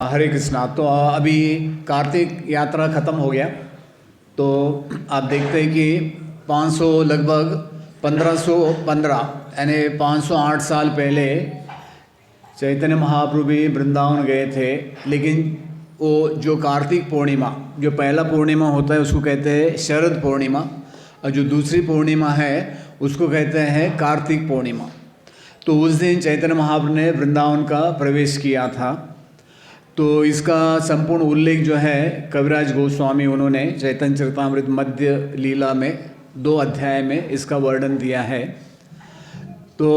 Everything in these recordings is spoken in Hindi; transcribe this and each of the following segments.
हरे कृष्णा। तो अभी कार्तिक यात्रा ख़त्म हो गया, तो आप देखते हैं कि 500 लगभग 1515 यानी 508 साल पहले चैतन्य महाप्रभु भी वृंदावन गए थे। लेकिन वो जो कार्तिक पूर्णिमा, जो पहला पूर्णिमा होता है उसको कहते हैं शरद पूर्णिमा, और जो दूसरी पूर्णिमा है उसको कहते हैं कार्तिक पूर्णिमा। तो उस दिन चैतन्य महाप्रभु ने वृंदावन का प्रवेश किया था। तो इसका संपूर्ण उल्लेख जो है कविराज गोस्वामी उन्होंने चैतन्य चरितामृत मध्य लीला में 2 अध्याय में इसका वर्णन दिया है। तो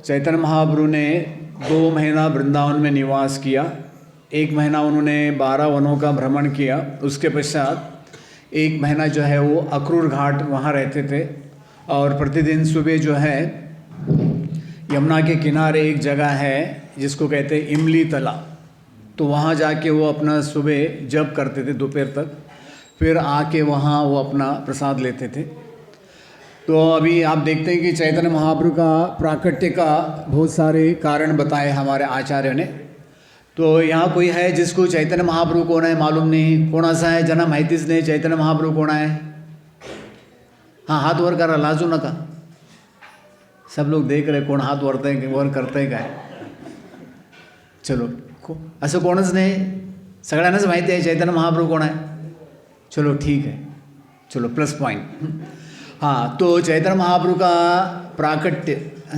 चैतन्य महाप्रभु ने 2 महीना वृंदावन में निवास किया। 1 महीना उन्होंने 12 वनों का भ्रमण किया। उसके पश्चात 1 महीना जो है वो अक्रूर घाट वहाँ रहते थे, और प्रतिदिन सुबह जो है यमुना के किनारे एक जगह है जिसको कहते हैं इमली तला, तो वहाँ जाके वो अपना सुबह जप करते थे दोपहर तक, फिर आके वहाँ वो अपना प्रसाद लेते थे। तो अभी आप देखते हैं कि चैतन्य महाप्रभु का प्राकट्य का बहुत सारे कारण बताए हमारे आचार्यों ने। तो यहाँ कोई है जिसको चैतन्य महाप्रभु कौन है मालूम नहीं? कौन सा है जना माहितीच नहीं चैतन्य महाप्रभु कौन है? हाँ, हाथ वर करा, लाजू नका। सब लोग देख रहे कौन हाथ वरते हैं वर करते हैं काय. चलो असं कोणच नाही, सगळ्यांनाच माहिती आहे चैतन्य महाप्रभु कोण आहे. चलो ठीक है, चलो प्लस पॉइंट. हाँ, तो चैतन्य महाप्रभु का प्राकट्य,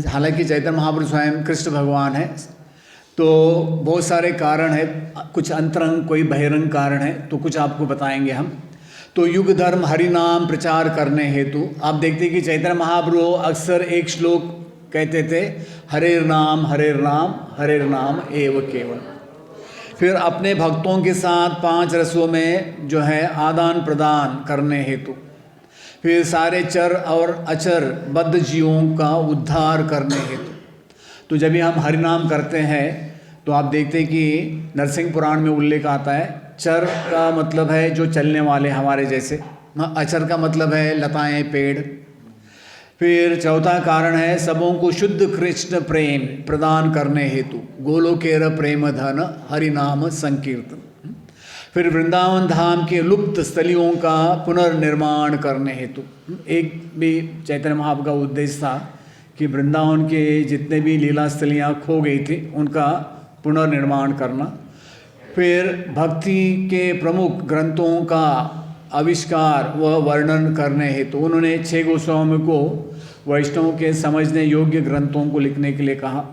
हालांकि चैतन्य महाप्रभु स्वयं कृष्ण भगवान है, तो बहुत सारे कारण है, कुछ अंतरंग कोई बहिरंग कारण है, तो कुछ आपको बताएंगे हम. तो युग धर्म हरिनाम प्रचार करने हेतु आप देखते हैं कि चैतन्य महाप्रभु अक्सर एक श्लोक कहते थे, हरेर नाम हरेर नाम एव केवल. फिर अपने भक्तों के साथ 5 रसों में जो है आदान प्रदान करने हेतु, फिर सारे चर और अचर बद्ध जीवों का उद्धार करने हेतु. तो जब भी हम हरिनाम करते हैं तो आप देखते हैं कि नरसिंह पुराण में उल्लेख आता है, चर का मतलब है जो चलने वाले हमारे जैसे, अचर का मतलब है लताएं पेड़. फिर चौथा कारण है सबों को शुद्ध कृष्ण प्रेम प्रदान करने हेतु, गोलोकेर प्रेम धन हरिनाम संकीर्तन. फिर वृंदावन धाम के लुप्त स्थलियों का पुनर्निर्माण करने हेतु. एक भी चैतन्य महाप्रभु का उद्देश्य था कि वृंदावन के जितने भी लीला स्थलियाँ खो गई थी उनका पुनर्निर्माण करना. फिर भक्ति के प्रमुख ग्रंथों का आविष्कार व वर्णन करने हेतु उन्होंने 6 गोस्वामी को वैष्णव के समझने योग्य ग्रंथों को लिखने के लिए कहा.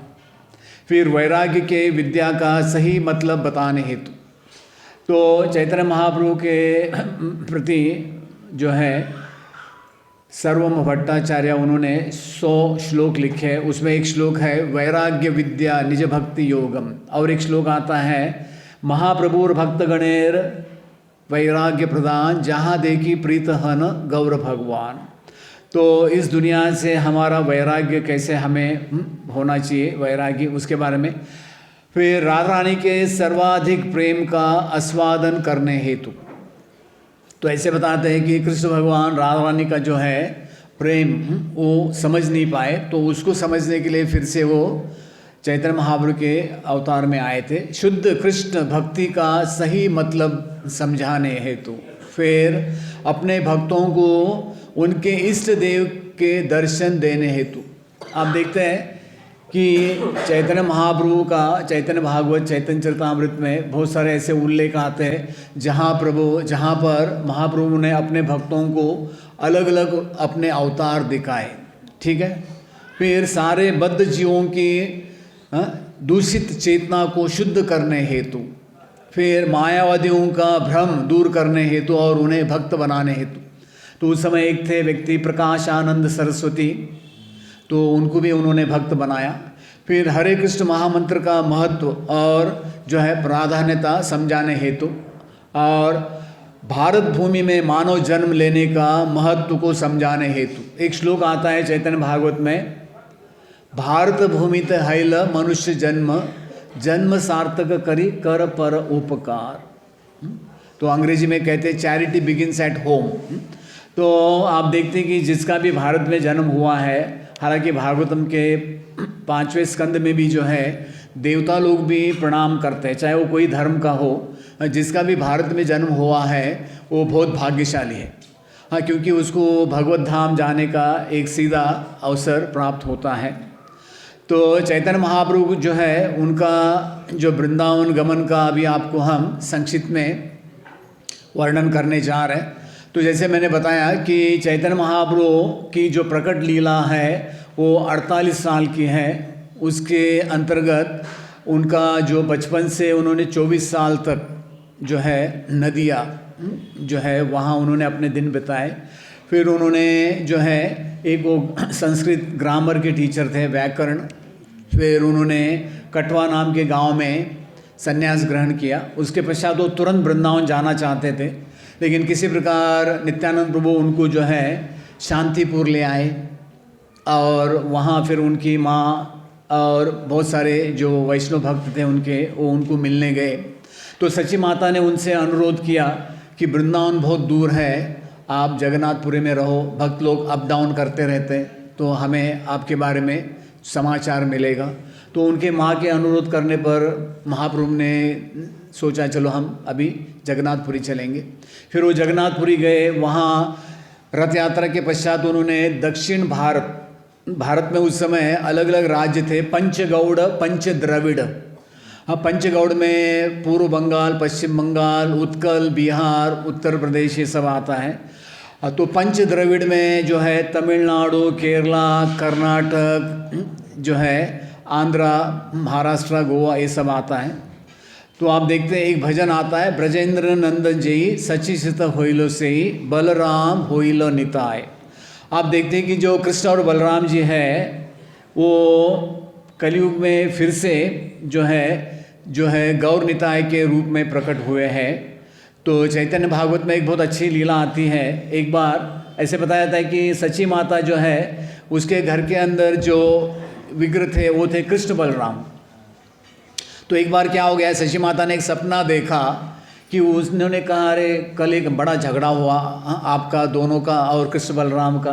फिर वैराग्य के विद्या का सही मतलब बताने हेतु, तो चैतन्य महाप्रभु के प्रति जो है सर्वम भट्टाचार्य उन्होंने 100 श्लोक लिखे. उसमें एक श्लोक है वैराग्य विद्या निज भक्ति योगम, और एक श्लोक आता है महाप्रभुर भक्तगणेर वैराग्य प्रदान जहाँ देखी प्रीत हन गौर भगवान. तो इस दुनिया से हमारा वैराग्य कैसे हमें होना चाहिए, वैराग्य उसके बारे में. फिर राधा रानी के सर्वाधिक प्रेम का आस्वादन करने हेतु, तो ऐसे बताते हैं कि कृष्ण भगवान राधा रानी का जो है प्रेम वो समझ नहीं पाए, तो उसको समझने के लिए फिर से वो चैतन्य महाप्रभु के अवतार में आए थे, शुद्ध कृष्ण भक्ति का सही मतलब समझाने हेतु. फिर अपने भक्तों को उनके इष्ट देव के दर्शन देने हेतु. आप देखते हैं कि चैतन्य महाप्रभु का चैतन्य भागवत चैतन्य चरितामृत में बहुत सारे ऐसे उल्लेख आते हैं जहाँ पर महाप्रभु ने अपने भक्तों को अलग अलग अपने अवतार दिखाए. ठीक है. फिर सारे बद्ध जीवों की दूषित चेतना को शुद्ध करने हेतु, फिर मायावादियों का भ्रम दूर करने हेतु और उन्हें भक्त बनाने हेतु. तो उस समय एक थे व्यक्ति प्रकाश आनंद सरस्वती, तो उनको भी उन्होंने भक्त बनाया. फिर हरे कृष्ण महामंत्र का महत्व और जो है प्राधान्यता समझाने हेतु, और भारत भूमि में मानव जन्म लेने का महत्व को समझाने हेतु. एक श्लोक आता है चैतन्य भागवत में, भारत भूमि ते हैल मनुष्य जन्म जन्म सार्थक करी कर पर उपकार. तो अंग्रेजी में कहते हैं चैरिटी बिगिंस एट होम. तो आप देखते हैं कि जिसका भी भारत में जन्म हुआ है, हालांकि भागवतम के 5वें स्कंद में भी जो है देवता लोग भी प्रणाम करते हैं, चाहे वो कोई धर्म का हो। जिसका भी भारत में जन्म हुआ है वो बहुत भाग्यशाली है। हाँ, क्योंकि उसको भगवत धाम जाने का एक सीधा अवसर प्राप्त होता है। तो चैतन्य महाप्रभु जो है उनका जो वृंदावन गमन का अभी आपको हम संक्षिप्त में वर्णन करने जा रहे हैं। तो जैसे मैंने बताया कि चैतन्य महाप्रभु की जो प्रकट लीला है वो 48 साल की है। उसके अंतर्गत उनका जो बचपन से उन्होंने 24 साल तक जो है नदिया जो है वहाँ उन्होंने अपने दिन बिताए। फिर उन्होंने जो है एक वो संस्कृत ग्रामर के टीचर थे, व्याकरण। फिर उन्होंने कटवा नाम के गांव में संन्यास ग्रहण किया। उसके पश्चात वो तुरंत वृंदावन जाना चाहते थे, लेकिन किसी प्रकार नित्यानंद प्रभु उनको जो है शांतिपुर ले आए और वहाँ फिर उनकी माँ और बहुत सारे जो वैष्णव भक्त थे वो उनको मिलने गए। तो सची माता ने उनसे अनुरोध किया कि वृंदावन बहुत दूर है, आप जगन्नाथपुरी में रहो, भक्त लोग अप डाउन करते रहते तो हमें आपके बारे में समाचार मिलेगा। तो उनके माँ के अनुरोध करने पर महाप्रभु ने सोचा चलो हम अभी जगन्नाथपुरी चलेंगे। फिर वो जगन्नाथपुरी गए। वहाँ रथ यात्रा के पश्चात उन्होंने दक्षिण भारत में उस समय अलग अलग राज्य थे, पंचगौड़ पंच द्रविड़। हाँ, पंचगौड़ में पूर्व बंगाल, पश्चिम बंगाल, उत्कल, बिहार, उत्तर प्रदेश ये सब आता है। तो पंच द्रविड़ में जो है तमिलनाडु, केरला, कर्नाटक जो है, आंध्रा, महाराष्ट्र, गोवा ये सब आता है। तो आप देखते हैं एक भजन आता है, ब्रजेंद्र नंदन जयी सची सित होइलो से बलराम होइलो निताय। आप देखते हैं कि जो कृष्ण और बलराम जी है वो कलयुग में फिर से जो है गौर निताय के रूप में प्रकट हुए हैं। तो चैतन्य भागवत में एक बहुत अच्छी लीला आती है। एक बार ऐसे बताया जाता है कि सची माता जो है उसके घर के अंदर जो विग्रह थे वो थे कृष्ण बलराम। तो एक बार क्या हो गया, सची माता ने एक सपना देखा कि उन्होंने कहा अरे कल एक बड़ा झगड़ा हुआ आपका दोनों का और कृष्ण बलराम का।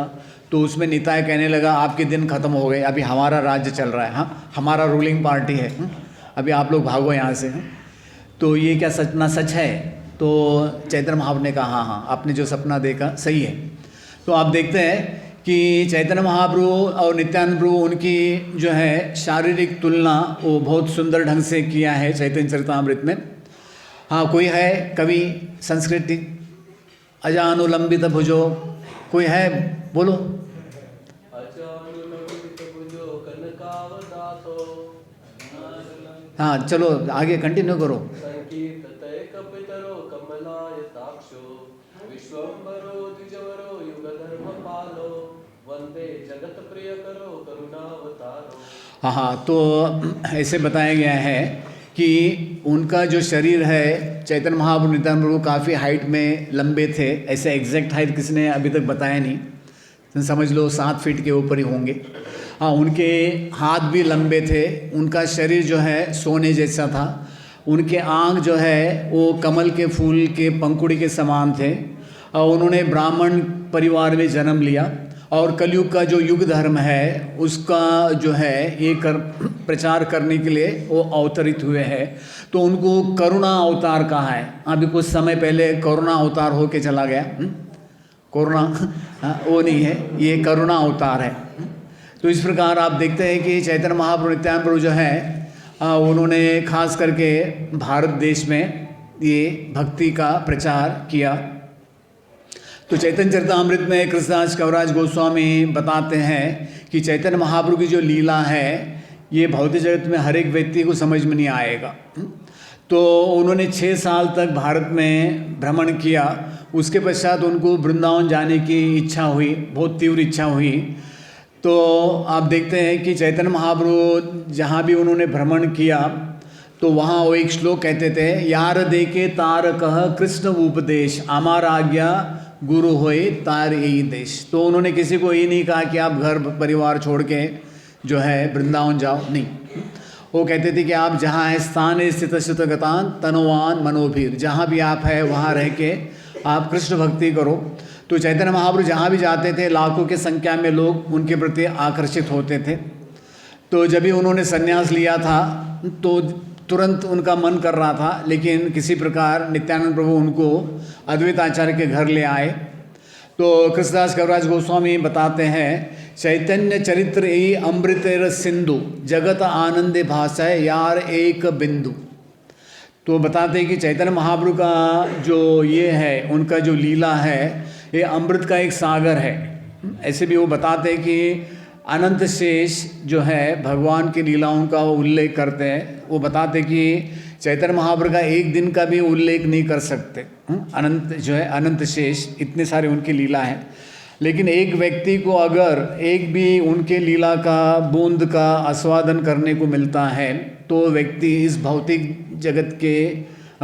तो उसमें निताय कहने लगा आपके दिन खत्म हो गए, अभी हमारा राज्य चल रहा है, हाँ हमारा रूलिंग पार्टी है, अभी आप लोग भागो यहाँ से। तो ये क्या सपना सच है? तो चैतन्य महाप्रभु ने कहा हाँ आपने जो सपना देखा सही है। तो आप देखते हैं कि चैतन्य महाप्रभु और नित्यानंद प्रभु उनकी जो है शारीरिक तुलना वो बहुत सुंदर ढंग से किया है चैतन्य चरितामृत में। हाँ, कोई है कवि संस्कृति अजानुलंबित भुजो, कोई है बोलो। हाँ चलो आगे कंटिन्यू करो। हाँ, तो ऐसे बताया गया है कि उनका जो शरीर है चैतन्य महाप्रभु नित्यानंद प्रभु काफ़ी हाइट में लंबे थे। ऐसे एग्जैक्ट हाइट किसी ने अभी तक बताया नहीं, तो समझ लो 7 फीट के ऊपर ही होंगे। हाँ, उनके हाथ भी लंबे थे, उनका शरीर जो है सोने जैसा था, उनके आँख जो है वो कमल के फूल के पंखुड़ी के समान थे। और उन्होंने ब्राह्मण परिवार में जन्म लिया और कलयुग का जो युग धर्म है उसका जो है ये प्रचार करने के लिए वो अवतरित हुए हैं। तो उनको करुणा अवतार कहा है। अभी कुछ समय पहले करुणा अवतार होके चला गया, कोरोना वो नहीं है, ये करुणा अवतार है। तो इस प्रकार आप देखते हैं कि चैतन्य महाप्रभु नित्यानंद प्रभु जो है उन्होंने खास करके भारत देश में ये भक्ति का प्रचार किया। तो चैतन्य चरितामृत में कृष्णदास कविराज गोस्वामी बताते हैं कि चैतन्य महाप्रभु की जो लीला है ये भौतिक जगत में हर एक व्यक्ति को समझ में नहीं आएगा। तो उन्होंने 6 साल तक भारत में भ्रमण किया। उसके पश्चात उनको वृंदावन जाने की इच्छा हुई, बहुत तीव्र इच्छा हुई। तो आप देखते हैं कि चैतन्य महाप्रभु जहाँ भी उन्होंने भ्रमण किया तो वहाँ वो एक श्लोक कहते थे, यार देखे तार कह कृष्ण उपदेश, आमार आज्ञा गुरु होए तार यही देश। तो उन्होंने किसी को ये नहीं कहा कि आप घर परिवार छोड़ के जो है वृंदावन जाओ, नहीं। वो कहते थे कि आप जहाँ है स्थान स्थित स्थित गतान तनवान मनोभीर, जहाँ भी आप है वहाँ रह के आप कृष्ण भक्ति करो। तो चैतन्य महाप्रभु जहाँ भी जाते थे लाखों की संख्या में लोग उनके प्रति आकर्षित होते थे। तो जब भी उन्होंने संन्यास लिया था तो तुरंत उनका मन कर रहा था, लेकिन किसी प्रकार नित्यानंद प्रभु उनको अद्वैत आचार्य के घर ले आए। तो कृष्णदास कविराज गोस्वामी बताते हैं, चैतन्य चरित्र ई अमृतेर सिंधु जगत आनंदे भाषाए यार एक बिंदु। तो बताते हैं कि चैतन्य महाप्रभु का जो ये है, उनका जो लीला है, ये अमृत का एक सागर है। ऐसे भी वो बताते हैं कि अनंत शेष जो है भगवान की लीलाओं का उल्लेख करते हैं। वो बताते कि चैतन्य महाप्रभु का एक दिन का भी उल्लेख नहीं कर सकते। अनंत जो है, अनंत शेष, इतने सारे उनकी लीला हैं। लेकिन एक व्यक्ति को अगर एक भी उनके लीला का बूंद का आस्वादन करने को मिलता है तो व्यक्ति इस भौतिक जगत के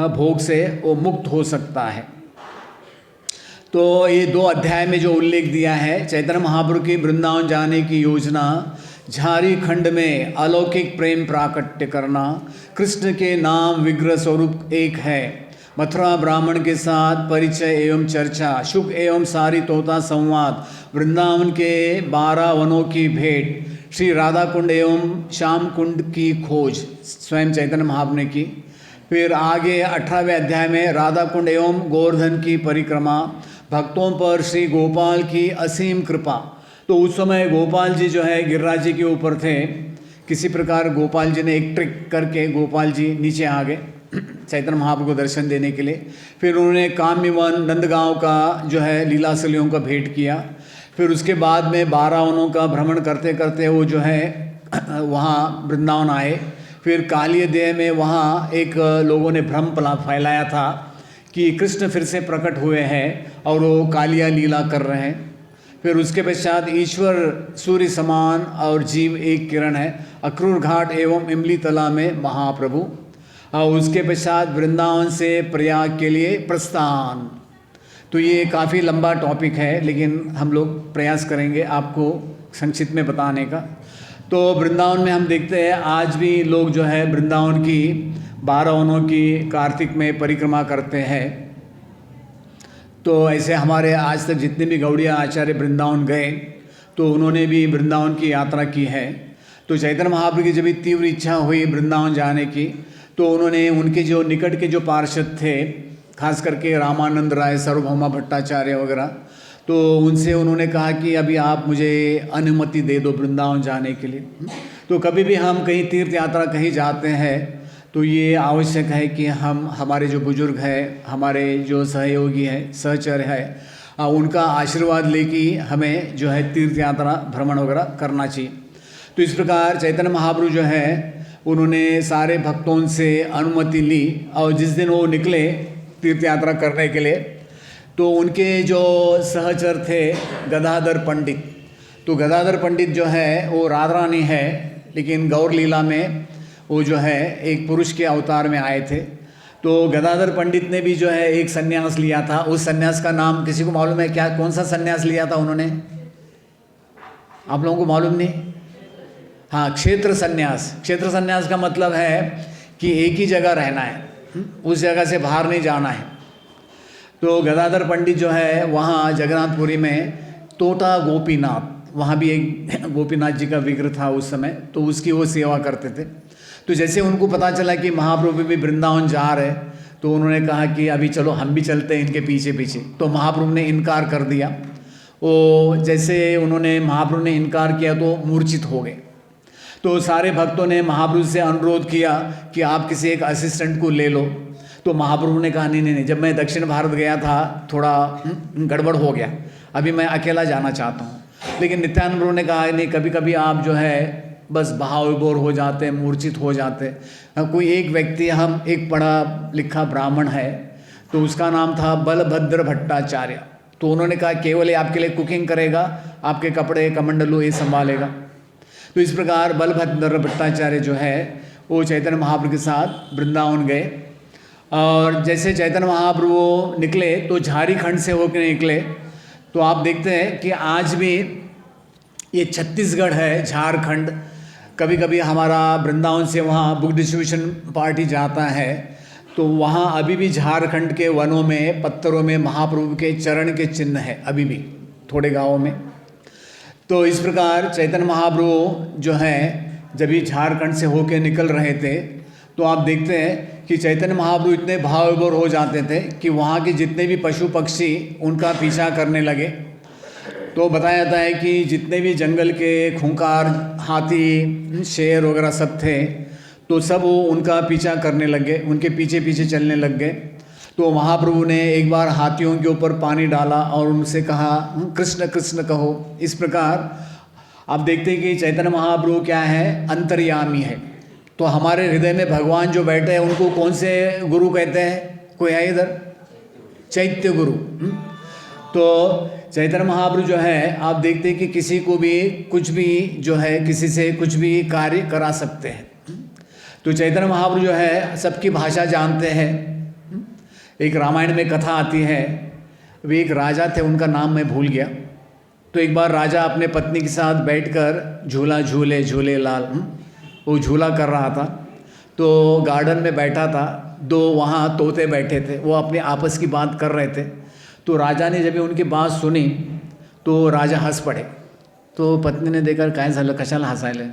भोग से वो मुक्त हो सकता है। तो ये 2 अध्याय में जो उल्लेख दिया है, चैतन्य महाप्रभु की वृंदावन जाने की योजना, झारखंड में अलौकिक प्रेम प्राकट्य करना, कृष्ण के नाम विग्रह स्वरूप एक है, मथुरा ब्राह्मण के साथ परिचय एवं चर्चा, शुक एवं सारी तोता संवाद, वृंदावन के 12 वनों की भेंट, श्री राधा कुंड एवं श्याम कुंड की खोज स्वयं चैतन्य महाप्रभु ने की। फिर आगे 18वें अध्याय में राधा कुंड एवं गोवर्धन की परिक्रमा, भक्तों पर श्री गोपाल की असीम कृपा। तो उस समय गोपाल जी जो है गिरिराज जी के ऊपर थे। किसी प्रकार गोपाल जी ने एक ट्रिक करके गोपाल जी नीचे आ गए चैतन्य महाप्रभु को दर्शन देने के लिए। फिर उन्होंने काम्यवन नंदगांव का जो है लीलासलियों का भेंट किया। फिर उसके बाद में 12 वनों का भ्रमण करते करते वो जो है वहाँ वृंदावन आए। फिर कालिय देह में वहाँ एक लोगों ने भ्रम फैलाया था कि कृष्ण फिर से प्रकट हुए हैं और वो कालिया लीला कर रहे हैं। फिर उसके पश्चात ईश्वर सूर्य समान और जीव एक किरण है, अक्रूर घाट एवं इमली तला में महाप्रभु। और उसके पश्चात वृंदावन से प्रयाग के लिए प्रस्थान। तो ये काफ़ी लंबा टॉपिक है, लेकिन हम लोग प्रयास करेंगे आपको संक्षिप्त में बताने का। तो वृंदावन में हम देखते हैं आज भी लोग जो है वृंदावन की 12 वनों की कार्तिक में परिक्रमा करते हैं। तो ऐसे हमारे आज तक जितने भी गौड़िया आचार्य वृंदावन गए तो उन्होंने भी वृंदावन की यात्रा की है। तो चैतन्य महाप्रभु की जब भी तीव्र इच्छा हुई वृंदावन जाने की, तो उन्होंने उनके जो निकट के जो पार्षद थे, खास करके रामानंद राय, सार्वभौमा भट्टाचार्य वगैरह, तो उनसे उन्होंने कहा कि अभी आप मुझे अनुमति दे दो वृंदावन जाने के लिए। तो कभी भी हम कहीं तीर्थ यात्रा कहीं जाते हैं तो ये आवश्यक है कि हम हमारे जो बुजुर्ग हैं, हमारे जो सहयोगी हैं, सहचर है, उनका आशीर्वाद लेके हमें जो है तीर्थ यात्रा भ्रमण वगैरह करना चाहिए। तो इस प्रकार चैतन्य महाप्रभु जो है उन्होंने सारे भक्तों से अनुमति ली और जिस दिन वो निकले तीर्थ यात्रा करने के लिए तो उनके जो सहचर थे गदाधर पंडित, तो गदाधर पंडित जो है वो राधा रानी है, लेकिन गौर लीला में वो जो है एक पुरुष के अवतार में आए थे। तो गदाधर पंडित ने भी जो है एक सन्यास लिया था। उस सन्यास का नाम किसी को मालूम है क्या? कौन सा सन्यास लिया था उन्होंने? आप लोगों को मालूम नहीं? हाँ, क्षेत्र सन्यास। क्षेत्र सन्यास का मतलब है कि एक ही जगह रहना है, उस जगह से बाहर नहीं जाना है। तो गदाधर पंडित जो है वहाँ जगन्नाथपुरी में तोता गोपीनाथ, वहाँ भी एक गोपीनाथ जी का विग्रह था उस समय, तो उसकी वो सेवा करते थे। तो जैसे उनको पता चला कि महाप्रभु भी वृंदावन जा रहे, तो उन्होंने कहा कि अभी चलो हम भी चलते हैं इनके पीछे पीछे। तो महाप्रभु ने इनकार कर दिया। वो जैसे उन्होंने महाप्रभु ने इनकार किया तो मूर्छित हो गए। तो सारे भक्तों ने महाप्रभु से अनुरोध किया कि आप किसी एक असिस्टेंट को ले लो। तो महाप्रभु ने कहा नहीं नहीं नहीं, जब मैं दक्षिण भारत गया था थोड़ा गड़बड़ हो गया, अभी मैं अकेला जाना चाहता हूँ। लेकिन नित्यानंद प्रभु ने कहा नहीं, कभी कभी आप जो है बस बहाव विभोर हो जाते हैं, मूर्छित हो जाते हैं। कोई एक व्यक्ति, हम एक पढ़ा लिखा ब्राह्मण है, तो उसका नाम था बलभद्र भट्टाचार्य। तो उन्होंने कहा केवल ये आपके लिए कुकिंग करेगा, आपके कपड़े कमंडलू ये संभालेगा। तो इस प्रकार बलभद्र भट्टाचार्य जो है वो चैतन्य महाप्रभु के साथ वृंदावन गए। और जैसे चैतन्य महाप्रभु निकले तो झारखंड से होकर निकले। तो आप देखते हैं कि आज भी ये छत्तीसगढ़ है, झारखंड। कभी कभी हमारा वृंदावन से वहाँ बुक डिस्ट्रीब्यूशन पार्टी जाता है, तो वहाँ अभी भी झारखंड के वनों में पत्थरों में महाप्रभु के चरण के चिन्ह है अभी भी थोड़े गाँवों में। तो इस प्रकार चैतन्य महाप्रभु जो है जब ये झारखंड से होके निकल रहे थे तो आप देखते हैं कि चैतन्य महाप्रभु इतने भाव विभोर हो जाते थे कि वहाँ के जितने भी पशु पक्षी उनका पीछा करने लगे। तो बताया जाता है कि जितने भी जंगल के खूंखार, हाथी, शेर वगैरह सब थे तो सब वो उनका पीछा करने लग गए, उनके पीछे पीछे चलने लग गए। तो महाप्रभु ने एक बार हाथियों के ऊपर पानी डाला और उनसे कहा कृष्ण कृष्ण कहो। इस प्रकार आप देखते हैं कि चैतन्य महाप्रभु क्या है, अंतर्यामी है। तो हमारे हृदय में भगवान जो बैठे हैं उनको कौन से गुरु कहते हैं? कोई है इधर? चैत्य गुरु। तो चैतन्य महाप्रभु जो है आप देखते हैं कि किसी को भी कुछ भी जो है, किसी से कुछ भी कार्य करा सकते हैं। तो चैतन्य महाप्रभु जो है सबकी भाषा जानते हैं। एक रामायण में कथा आती है, वे एक राजा थे, उनका नाम मैं भूल गया। तो एक बार राजा अपने पत्नी के साथ बैठकर झूला झूले झूले लाल, वो झूला कर रहा था। तो गार्डन में बैठा था, दो वहाँ तोते बैठे थे, वो अपने आपस की बात कर रहे थे। तो राजा ने जब उनकी बात सुनी तो राजा हंस पड़े। तो पत्नी ने देखकर काय झालं, कशाला हंसायले?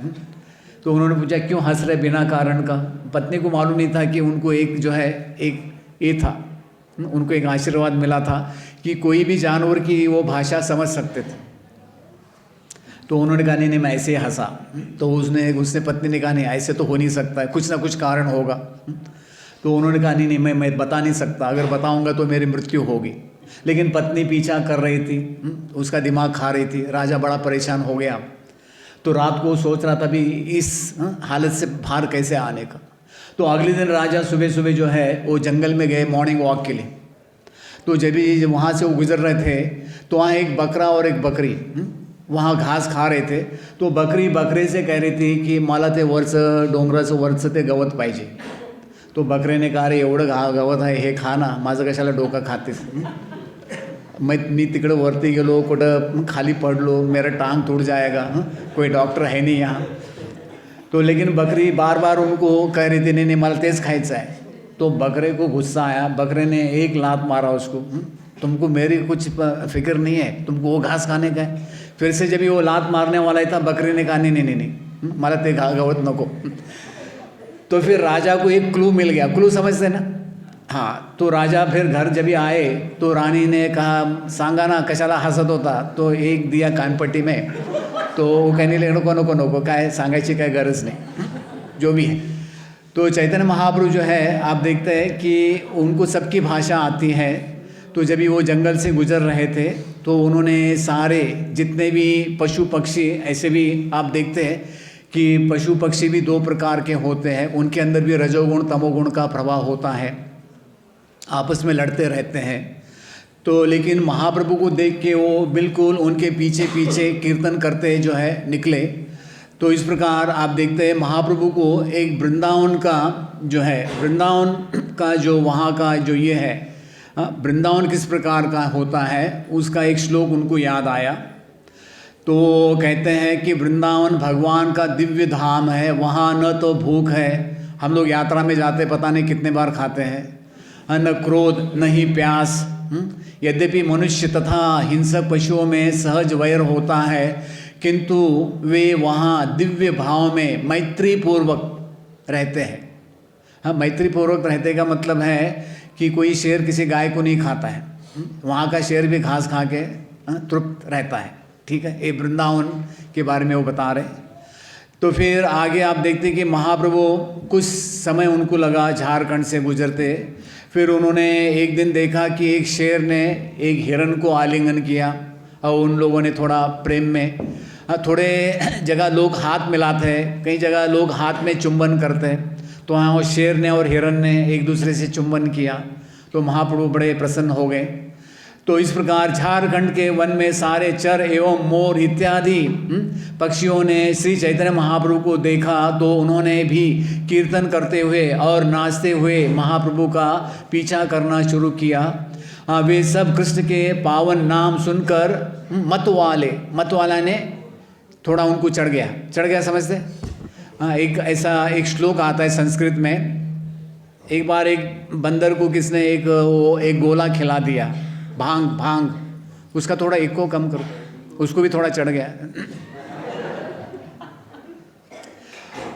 तो उन्होंने पूछा क्यों हंस रहे बिना कारण का? पत्नी को मालूम नहीं था कि उनको एक जो है एक ये था, उनको एक आशीर्वाद मिला था कि कोई भी जानवर की वो भाषा समझ सकते थे। तो उन्होंने कहा नहीं मैं ऐसे ही हंसा। तो उसने पत्नी ने कहा नहीं ऐसे तो हो नहीं सकता है, कुछ ना कुछ कारण होगा। तो उन्होंने कहा नहीं मैं बता नहीं सकता, अगर बताऊंगा तो मेरी मृत्यु होगी। लेकिन पत्नी पीछा कर रही थी, उसका दिमाग खा रही थी। राजा बड़ा परेशान हो गया। तो रात को सोच रहा था भी इस हालत से बाहर कैसे आने का। तो अगले दिन राजा सुबह सुबह जो है वो जंगल में गए मॉर्निंग वॉक के लिए। तो जब भी वहाँ से वो गुजर रहे थे तो वहाँ एक बकरा और एक बकरी वहाँ घास खा रहे थे। तो बकरी बकरे से कह रही थी कि मला ते वरच डोंगराचं वरचं ते गवत पाहिजे। तो बकरे ने कहा रे एवढं गवत आहे हे खा ना, माझं कशाला डोका खातेस? मी तिकडं वरती गेलो, कुठं खाली पडलो, मेरा टांग टूट जाएगा, कोई डॉक्टर है नहीं यहाँ। तो लेकिन बकरी बार बार उनको कह रही थी नहीं मला तेज खायचं है। तो बकरे को गुस्सा आया, बकरे ने एक लात मारा उसको, तुमको मेरी कुछ फिक्र नहीं है, तुमको वो घास खाने का है। फिर से जब वो लात मारने वाला था बकरी ने कहा नहीं मला ते गवत नको। तो फिर राजा को एक क्लू मिल गया, क्लू समझते ना? हाँ। तो राजा फिर घर जब आए तो रानी ने कहा सांगा ना कशाला हसत होता? तो एक दिया कानपट्टी में। तो वो कहने लगे नको काय सांगायची काय गरज नहीं, जो भी है। तो चैतन्य महाप्रभु जो है आप देखते हैं कि उनको सबकी भाषा आती है। तो जब वो जंगल से गुजर रहे थे तो उन्होंने सारे जितने भी पशु पक्षी, ऐसे भी आप देखते हैं कि पशु पक्षी भी दो प्रकार के होते हैं, उनके अंदर भी रजोगुण तमोगुण का प्रभाव होता है, आपस में लड़ते रहते हैं। तो लेकिन महाप्रभु को देख के वो बिल्कुल उनके पीछे पीछे कीर्तन करते जो है निकले। तो इस प्रकार आप देखते हैं महाप्रभु को एक वृंदावन का जो है, वृंदावन का जो वहाँ का जो ये है, वृंदावन किस प्रकार का होता है उसका एक श्लोक उनको याद आया। तो कहते हैं कि वृंदावन भगवान का दिव्य धाम है, वहाँ न तो भूख है, हम लोग यात्रा में जाते पता नहीं कितने बार खाते हैं, न क्रोध न ही प्यास। यद्यपि मनुष्य तथा हिंसक पशुओं में सहज वैर होता है, किंतु वे वहाँ दिव्य भाव में मैत्री पूर्वक रहते हैं। हाँ, मैत्री पूर्वक रहते का मतलब है कि कोई शेर किसी गाय को नहीं खाता है, वहाँ का शेर भी घास खा के तृप्त रहता है। ठीक है, ये वृंदावन के बारे में वो बता रहे। तो फिर आगे आप देखते कि महाप्रभु कुछ समय उनको लगा झारखंड से गुजरते। फिर उन्होंने एक दिन देखा कि एक शेर ने एक हिरन को आलिंगन किया और उन लोगों ने थोड़ा प्रेम में, थोड़े जगह लोग हाथ मिलाते हैं, कई जगह लोग हाथ में चुंबन करते हैं। तो वहाँ वो शेर ने और हिरन ने एक दूसरे से चुंबन किया तो महाप्रभु बड़े प्रसन्न हो गए। तो इस प्रकार झारखंड के वन में सारे चर एवं मोर इत्यादि पक्षियों ने श्री चैतन्य महाप्रभु को देखा तो उन्होंने भी कीर्तन करते हुए और नाचते हुए महाप्रभु का पीछा करना शुरू किया। वे सब कृष्ण के पावन नाम सुनकर मतवाला ने थोड़ा उनको चढ़ गया समझते? हाँ, एक ऐसा एक श्लोक आता है संस्कृत में। एक बार एक बंदर को किसने एक गोला खिला दिया, भांग, उसका थोड़ा एक को कम करो, उसको भी थोड़ा चढ़ गया।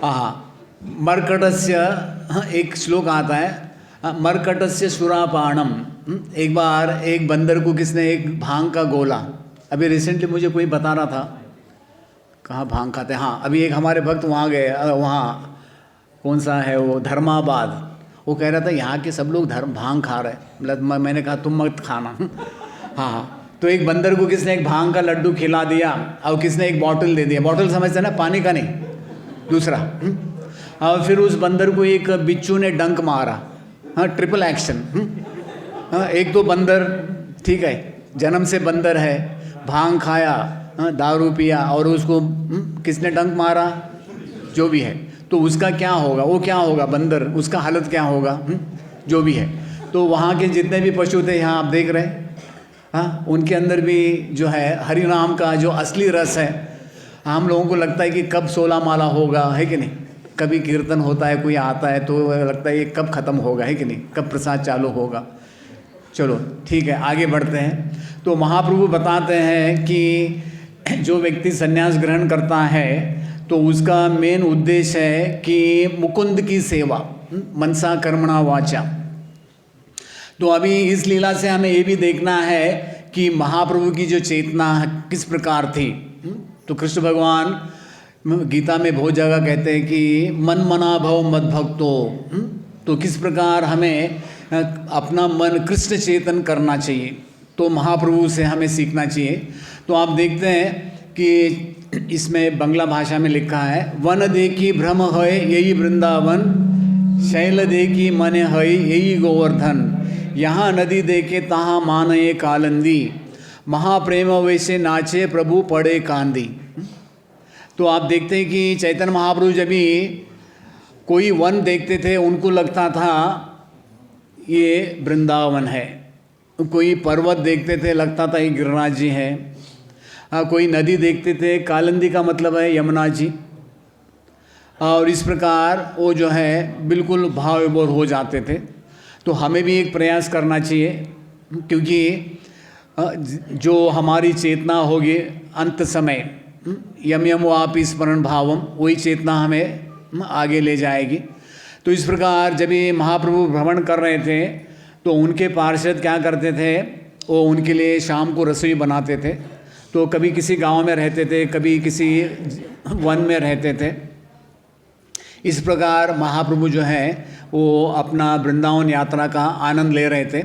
हाँ, मर्कटस्य, हाँ, एक श्लोक आता है, मर्कटस्य सुरापानम। एक बार एक बंदर को किसने एक भांग का गोला, अभी रिसेंटली मुझे कोई बता रहा था कहाँ भांग खाते हैं, हाँ अभी एक हमारे भक्त वहाँ गए, वहाँ कौन सा है वो, धर्माबाद, वो कह रहा था यहाँ के सब लोग भांग खा रहे हैं, मतलब मैंने कहा तुम मत खाना। हाँ, तो एक बंदर को किसने एक भांग का लड्डू खिला दिया और किसने एक बॉटल दे दिया, बॉटल समझते ना, पानी का नहीं, दूसरा। और फिर उस बंदर को एक बिच्छू ने डंक मारा, हाँ ट्रिपल एक्शन। हाँ, एक तो बंदर ठीक है, जन्म से बंदर है, भांग खाया, हाँ दारू पिया, और उसको किसने डंक मारा, जो भी है, तो उसका क्या होगा, वो क्या होगा बंदर, उसका हालत क्या होगा, जो भी है। तो वहाँ के जितने भी पशु थे यहाँ आप देख रहे हैं, हाँ उनके अंदर भी जो है हरि नाम का जो असली रस है, हम लोगों को लगता है कि कब 16 माला होगा, है कि नहीं, कभी कीर्तन होता है, कोई आता है तो लगता है ये कब ख़त्म होगा, है कि नहीं, कब प्रसाद चालू होगा। चलो ठीक है, आगे बढ़ते हैं। तो महाप्रभु बताते हैं कि जो व्यक्ति संन्यास ग्रहण करता है तो उसका मेन उद्देश्य है कि मुकुंद की सेवा, मनसा कर्मणा वाचा। तो अभी इस लीला से हमें ये भी देखना है कि महाप्रभु की जो चेतना किस प्रकार थी। तो कृष्ण भगवान गीता में बहुत जगह कहते हैं कि मन मना भव मद भक्तो, तो किस प्रकार हमें अपना मन कृष्ण चेतन करना चाहिए, तो महाप्रभु से हमें सीखना चाहिए। तो आप देखते हैं कि इसमें बंगला भाषा में लिखा है, वन देखी भ्रम है यही वृंदावन, शैल देखी मन है यही गोवर्धन, यहाँ नदी देखे तहाँ मानये कालंदी, महाप्रेम वैसे नाचे प्रभु पड़े कांदी। तो आप देखते हैं कि चैतन्य महाप्रभु जब भी कोई वन देखते थे उनको लगता था ये वृंदावन है, कोई पर्वत देखते थे लगता था ये गिरिराज जी है, कोई नदी देखते थे, कालंदी का मतलब है यमुना जी, और इस प्रकार वो जो है बिल्कुल भाव विभोर हो जाते थे। तो हमें भी एक प्रयास करना चाहिए, क्योंकि जो हमारी चेतना होगी अंत समय यम यम वापि स्मरण भावम, वही चेतना हमें आगे ले जाएगी। तो इस प्रकार जब ये महाप्रभु भ्रमण कर रहे थे तो उनके पार्षद क्या करते थे, वो उनके लिए शाम को रसोई बनाते थे। तो कभी किसी गांव में रहते थे, कभी किसी वन में रहते थे। इस प्रकार महाप्रभु जो है वो अपना वृंदावन यात्रा का आनंद ले रहे थे।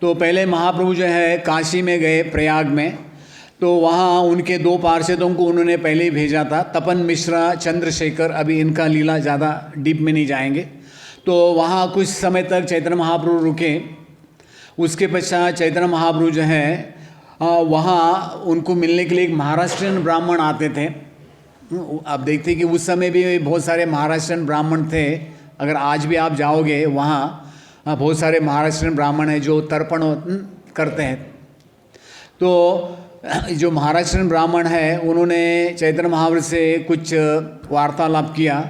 तो पहले महाप्रभु जो है काशी में गए, प्रयाग में, तो वहाँ उनके 2 पार्षदों को उन्होंने पहले ही भेजा था, तपन मिश्रा, चंद्रशेखर। अभी इनका लीला ज़्यादा डीप में नहीं जाएंगे। तो वहाँ कुछ समय तक चैतन्य महाप्रभु रुके। उसके पश्चात चैतन्य महाप्रभु जो है वहाँ उनको मिलने के लिए एक महाराष्ट्रियन ब्राह्मण आते थे। आप देखते कि उस समय भी बहुत सारे महाराष्ट्रियन ब्राह्मण थे। अगर आज भी आप जाओगे वहाँ बहुत सारे महाराष्ट्रियन ब्राह्मण हैं जो तर्पण करते हैं। तो जो महाराष्ट्रियन ब्राह्मण है उन्होंने चैतन्य महाप्रभु से कुछ वार्तालाप किया।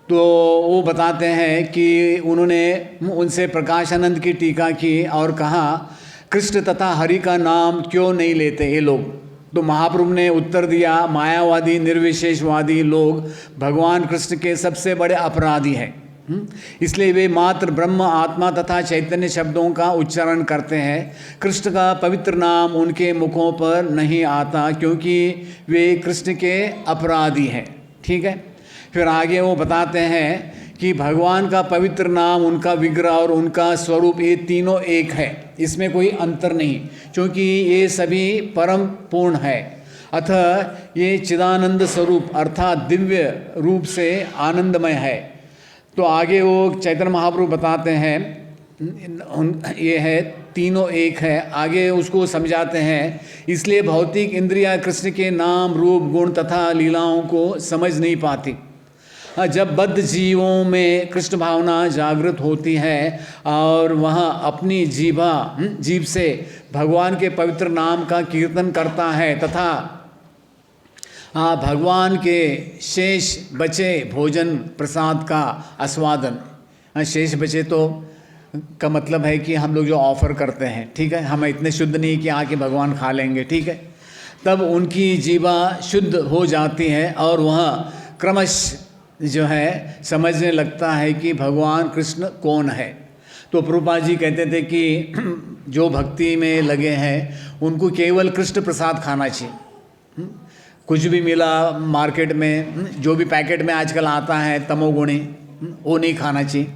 तो वो बताते हैं कि उन्होंने उनसे प्रकाशानंद की टीका की और कहा, कृष्ण तथा हरि का नाम क्यों नहीं लेते ये लोग। तो महाप्रभु ने उत्तर दिया, मायावादी निर्विशेषवादी लोग भगवान कृष्ण के सबसे बड़े अपराधी हैं, इसलिए वे मात्र ब्रह्म, आत्मा तथा चैतन्य शब्दों का उच्चारण करते हैं। कृष्ण का पवित्र नाम उनके मुखों पर नहीं आता क्योंकि वे कृष्ण के अपराधी हैं। ठीक है, फिर आगे वो बताते हैं कि भगवान का पवित्र नाम, उनका विग्रह और उनका स्वरूप, ये तीनों एक है, इसमें कोई अंतर नहीं, क्योंकि ये सभी परम पूर्ण है। अतः ये चिदानंद स्वरूप अर्थात दिव्य रूप से आनंदमय है। तो आगे वो चैतन्य महाप्रभु बताते हैं ये है तीनों एक है। आगे उसको समझाते हैं, इसलिए भौतिक इंद्रियां कृष्ण के नाम, रूप, गुण तथा लीलाओं को समझ नहीं पाती। जब बद्ध जीवों में कृष्ण भावना जागृत होती है और वह अपनी जीभ से भगवान के पवित्र नाम का कीर्तन करता है तथा भगवान के शेष बचे भोजन प्रसाद का आस्वादन। शेष बचे तो का मतलब है कि हम लोग जो ऑफ़र करते हैं, ठीक है, हम इतने शुद्ध नहीं कि आके भगवान खा लेंगे, ठीक है, तब उनकी जीवा शुद्ध हो जाती है और वह क्रमश जो है समझने लगता है कि भगवान कृष्ण कौन है। तो प्रभुपाद जी कहते थे कि जो भक्ति में लगे हैं उनको केवल कृष्ण प्रसाद खाना चाहिए। कुछ भी मिला मार्केट में, जो भी पैकेट में आजकल आता है तमोगुणी, वो नहीं खाना चाहिए,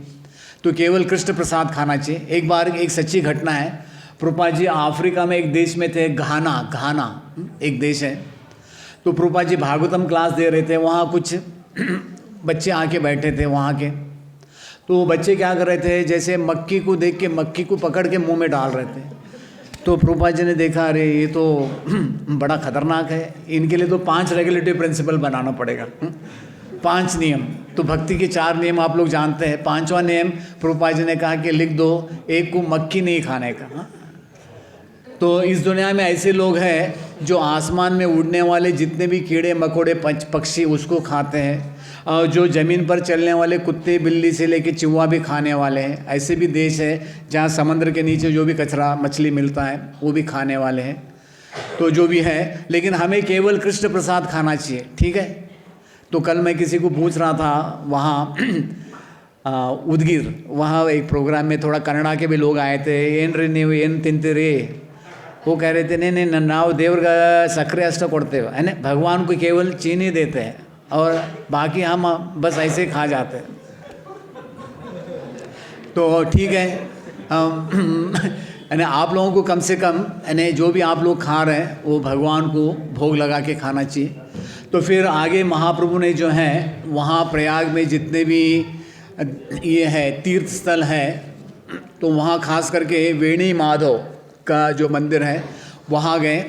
तो केवल कृष्ण प्रसाद खाना चाहिए। एक बार एक सच्ची घटना है, प्रभुपाद जी अफ्रीका में एक देश में थे, घाना एक देश है। तो प्रभुपाद जी भागवतम क्लास दे रहे थे, वहाँ कुछ बच्चे आके बैठे थे वहाँ के। तो बच्चे क्या कर रहे थे, जैसे मक्खी को देख के मक्खी को पकड़ के मुंह में डाल रहे थे। तो प्रभुपाद जी ने देखा, अरे ये तो बड़ा खतरनाक है, इनके लिए तो 5 रेगुलेटरी प्रिंसिपल बनाना पड़ेगा, 5 नियम। तो भक्ति के 4 नियम आप लोग जानते हैं। 5वां नियम प्रभुपाद जी ने कहा कि लिख दो, एक को मक्खी नहीं खाने का। तो इस दुनिया में ऐसे लोग हैं जो आसमान में उड़ने वाले जितने भी कीड़े मकोड़े पक्षी उसको खाते हैं, और जो ज़मीन पर चलने वाले कुत्ते बिल्ली से लेके चूहा भी खाने वाले हैं। ऐसे भी देश है जहाँ समुद्र के नीचे जो भी कचरा मछली मिलता है वो भी खाने वाले हैं। तो जो भी है, लेकिन हमें केवल कृष्ण प्रसाद खाना चाहिए, ठीक है। तो कल मैं किसी को पूछ रहा था वहाँ उदगीर, वहाँ एक प्रोग्राम में थोड़ा कन्नड़ा के भी लोग आए थे, ಏನ್ ತಿಂತೀರಿ, वो कह रहे थे नहीं नाव देवर सक्रे अष्ट ಕೊಡ್ತೇವೆ है ना, भगवान को केवल चीनी देते हैं और बाकी हम बस ऐसे ही खा जाते हैं। तो ठीक है, यानी आप लोगों को कम से कम यानी जो भी आप लोग खा रहे हैं वो भगवान को भोग लगा के खाना चाहिए। तो फिर आगे महाप्रभु ने जो है वहाँ प्रयाग में जितने भी ये है तीर्थ स्थल है, तो वहाँ खास करके वेणी माधव का जो मंदिर है वहाँ गए।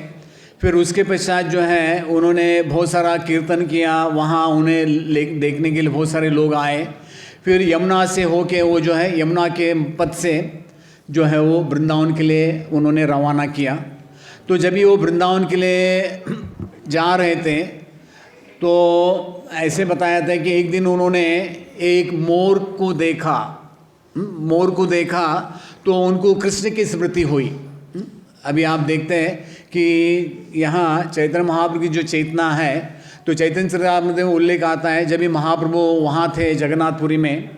फिर उसके पश्चात जो है उन्होंने बहुत सारा कीर्तन किया, वहाँ उन्हें देखने के लिए बहुत सारे लोग आए। फिर यमुना से होके वो जो है यमुना के पथ से जो है वो वृंदावन के लिए उन्होंने रवाना किया। तो जब भी वो वृंदावन के लिए जा रहे थे तो ऐसे बताया था कि एक दिन उन्होंने एक मोर को देखा तो उनको कृष्ण की स्मृति हुई। अभी आप देखते हैं कि यहाँ चैतन्य महाप्रभु की जो चेतना है, तो चैतन्य चरितामृत में उल्लेख आता है जब भी महाप्रभु वहाँ थे जगन्नाथपुरी में,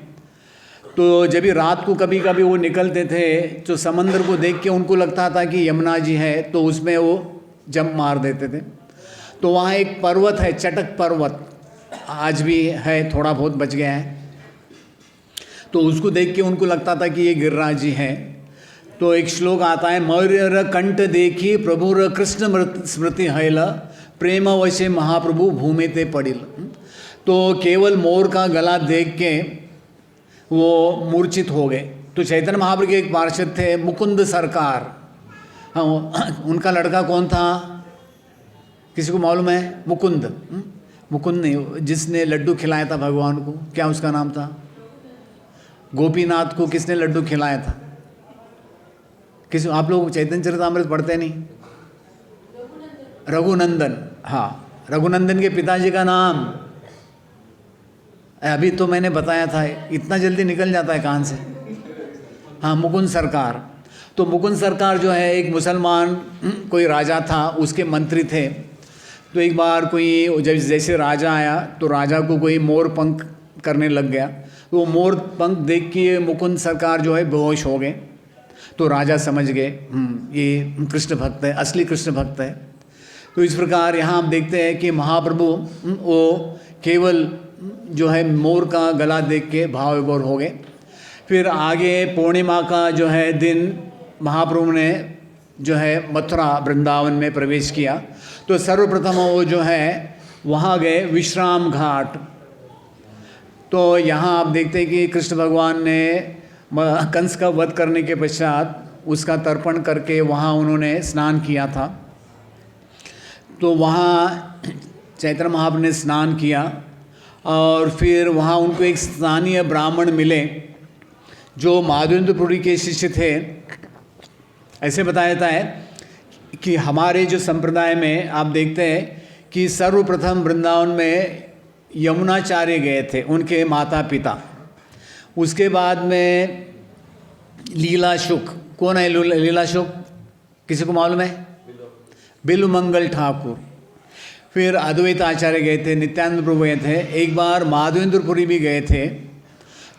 तो जब भी रात को कभी कभी वो निकलते थे तो समंदर को देख के उनको लगता था कि यमुना जी है, तो उसमें वो जंप मार देते थे। तो वहाँ एक पर्वत है, चटक पर्वत, आज भी है, थोड़ा बहुत बच गया है। तो उसको देख के उनको लगता था कि ये गिरिराज जी हैं। तो एक श्लोक आता है, मौर्य कंठ देखी प्रभुर कृष्ण स्मृति हैल, प्रेम वशे महाप्रभु भूमि ते पड़िल। तो केवल मोर का गला देख के वो मूर्छित हो गए। तो चैतन्य महाप्रभु के एक पार्षद थे मुकुंद सरकार, हाँ उनका लड़का कौन था, किसी को मालूम है? मुकुंद नहीं, जिसने लड्डू खिलाया था भगवान को, क्या उसका नाम था? गोपीनाथ को किसने लड्डू खिलाया था? किसी, आप लोग चैतन्य चरितामृत पढ़ते नहीं? रघुनंदन, हाँ रघुनंदन के पिताजी का नाम, अभी तो मैंने बताया था, इतना जल्दी निकल जाता है कान से। हाँ मुकुंद सरकार। तो मुकुंद सरकार जो है एक मुसलमान कोई राजा था, उसके मंत्री थे। तो एक बार कोई जैसे राजा आया तो राजा को कोई मोर पंख करने लग गया, तो वो मोर पंख देख के मुकुंद सरकार जो है बेहोश हो गए। तो राजा समझ गए ये कृष्ण भक्त है, असली कृष्ण भक्त है। तो इस प्रकार यहाँ हम देखते हैं कि महाप्रभु वो केवल जो है मोर का गला देख के भाव विभोर हो गए। फिर आगे पूर्णिमा का जो है दिन महाप्रभु ने जो है मथुरा वृंदावन में प्रवेश किया। तो सर्वप्रथम वो जो है वहाँ गए विश्राम घाट। तो यहाँ आप देखते हैं कि कृष्ण भगवान ने कंस का वध करने के पश्चात उसका तर्पण करके वहाँ उन्होंने स्नान किया था। तो वहाँ चैतन्य महाप्रभु ने स्नान किया और फिर वहाँ उनको एक स्थानीय ब्राह्मण मिले जो माधवेंद्रपुरी के शिष्य थे। ऐसे बताया जाता है कि हमारे जो संप्रदाय में आप देखते हैं कि सर्वप्रथम वृंदावन में यमुनाचार्य गए थे, उनके माता पिता। उसके बाद में लीलाशुक, कौन है लीलाशुक, किसी को मालूम है? बिलुमंगल ठाकुर। फिर अद्वैत आचार्य गए थे, नित्यानंद प्रभु गए थे, एक बार माधवेंद्रपुरी भी गए थे।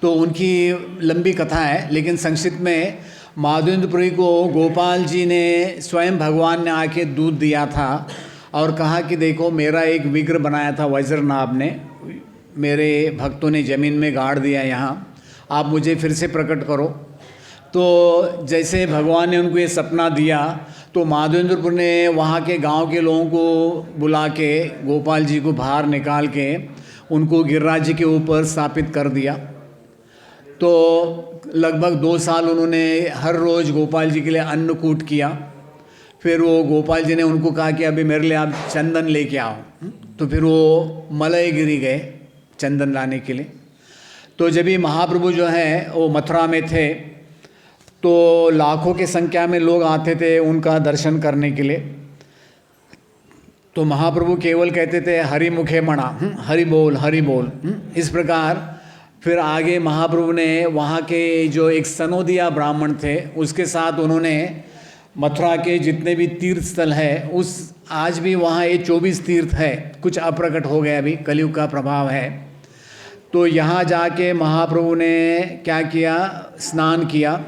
तो उनकी लंबी कथा है, लेकिन संक्षिप्त में माधवेंद्रपुरी को गोपाल जी ने स्वयं भगवान ने आके दूध दिया था और कहा कि देखो मेरा एक विग्रह बनाया था वज्रनाभ ने, मेरे भक्तों ने ज़मीन में गाड़ दिया, यहाँ आप मुझे फिर से प्रकट करो। तो जैसे भगवान ने उनको ये सपना दिया तो माधवेंद्रपुर ने वहाँ के गांव के लोगों को बुला के गोपाल जी को बाहर निकाल के उनको गिरिराज जी के ऊपर स्थापित कर दिया। तो लगभग 2 साल उन्होंने हर रोज़ गोपाल जी के लिए अन्नकूट किया। फिर वो गोपाल जी ने उनको कहा कि अभी मेरे लिए आप चंदन लेके आओ। तो फिर वो मलयगिरी गए चंदन लाने के लिए। तो जब भी महाप्रभु जो है वो मथुरा में थे तो लाखों की संख्या में लोग आते थे उनका दर्शन करने के लिए। तो महाप्रभु केवल कहते थे हरि मुखे मणा, हरि बोल हरि बोल। इस प्रकार फिर आगे महाप्रभु ने वहाँ के जो एक सनोदिया ब्राह्मण थे उसके साथ उन्होंने मथुरा के जितने भी तीर्थ स्थल है उस आज भी वहाँ ये 24 तीर्थ है, कुछ अप्रकट हो गया, अभी कलयुग का प्रभाव है। तो यहाँ जाके महाप्रभु ने क्या किया, स्नान किया।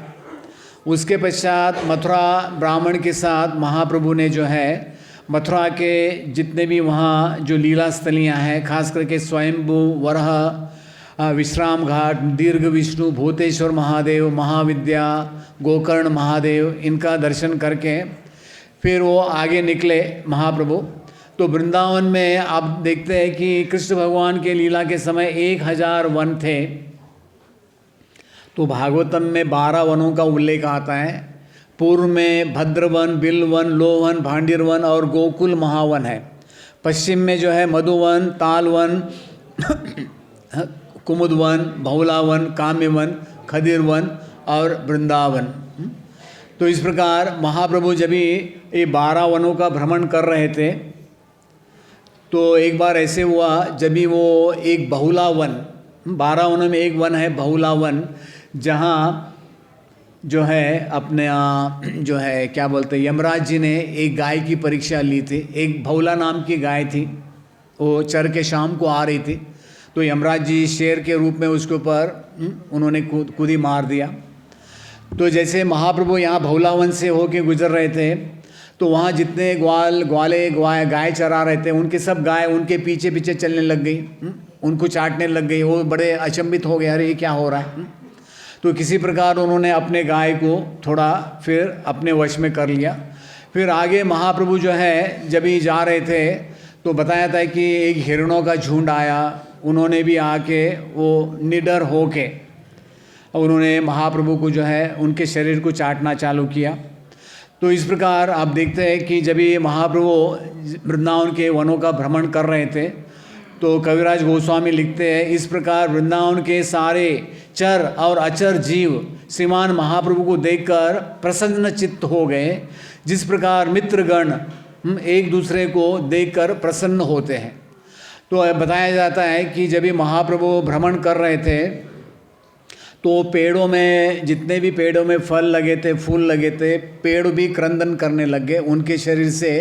उसके पश्चात मथुरा ब्राह्मण के साथ महाप्रभु ने जो है मथुरा के जितने भी वहाँ जो लीला स्थलियाँ हैं, खास करके स्वयंभू, वरह, विश्राम घाट, दीर्घ विष्णु, भूतेश्वर महादेव, महाविद्या, गोकर्ण महादेव, इनका दर्शन करके फिर वो आगे निकले महाप्रभु। तो वृंदावन में आप देखते हैं कि कृष्ण भगवान के लीला के समय 1000 वन थे। तो भागवतम में 12 वनों का उल्लेख आता है। पूर्व में भद्रवन, बिलवन, लोवन, भांडिरवन और गोकुल महावन है। पश्चिम में जो है मधुवन, तालवन, कुमुदवन, बहुलावन, काम्यवन, खदिरवन और वृंदावन। तो इस प्रकार महाप्रभु जब ये 12 वनों का भ्रमण कर रहे थे तो एक बार ऐसे हुआ जब भी वो एक बहुला वन, 12 वनों में एक वन है बहुला वन, जहाँ जो है अपने जो है क्या बोलते हैं, यमराज जी ने एक गाय की परीक्षा ली थी। एक बहुला नाम की गाय थी, वो चर के शाम को आ रही थी। तो यमराज जी शेर के रूप में उसके ऊपर उन्होंने कूदी मार दिया। तो जैसे महाप्रभु यहाँ बहुलावन से होके गुजर रहे थे तो वहाँ जितने गाय चरा रहे थे उनके सब गाय उनके पीछे पीछे चलने लग गई, उनको चाटने लग गई। वो बड़े अचंभित हो गए, अरे ये क्या हो रहा है। तो किसी प्रकार उन्होंने अपने गाय को थोड़ा फिर अपने वश में कर लिया। फिर आगे महाप्रभु जो है जब ही जा रहे थे तो बताया था कि एक हिरणों का झुंड आया, उन्होंने भी आके वो निडर होके उन्होंने महाप्रभु को जो है उनके शरीर को चाटना चालू किया। तो इस प्रकार आप देखते हैं कि जब ये महाप्रभु वृंदावन के वनों का भ्रमण कर रहे थे तो कविराज गोस्वामी लिखते हैं, इस प्रकार वृंदावन के सारे चर और अचर जीव श्रीमान महाप्रभु को देखकर प्रसन्न चित्त हो गए, जिस प्रकार मित्रगण एक दूसरे को देखकर प्रसन्न होते हैं। तो बताया जाता है कि जब ये महाप्रभु भ्रमण कर रहे थे तो पेड़ों में जितने भी पेड़ों में फल लगे थे, फूल लगे थे, पेड़ भी क्रंदन करने लग गए। उनके शरीर से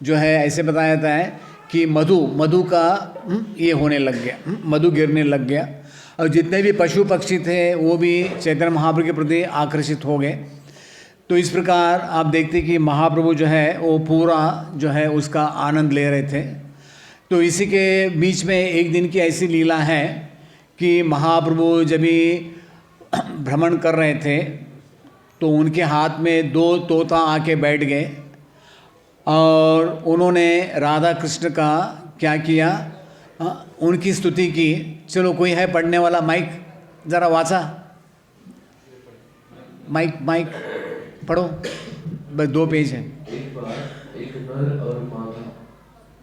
जो है ऐसे बताया जाता है कि मधु का ये होने लग गया, मधु गिरने लग गया। और जितने भी पशु पक्षी थे वो भी चैतन्य महाप्रभु के प्रति आकर्षित हो गए। तो इस प्रकार आप देखते कि महाप्रभु जो है वो पूरा जो है उसका आनंद ले रहे थे। तो इसी के बीच में एक दिन की ऐसी लीला है कि महाप्रभु जब भी भ्रमण कर रहे थे तो उनके हाथ में 2 तोता आके बैठ गए और उन्होंने राधा कृष्ण का क्या किया, उनकी स्तुति की। चलो कोई है पढ़ने वाला, माइक ज़रा वाचा, माइक पढ़ो, बस 2 पेज है। एक बार एक नर और मादा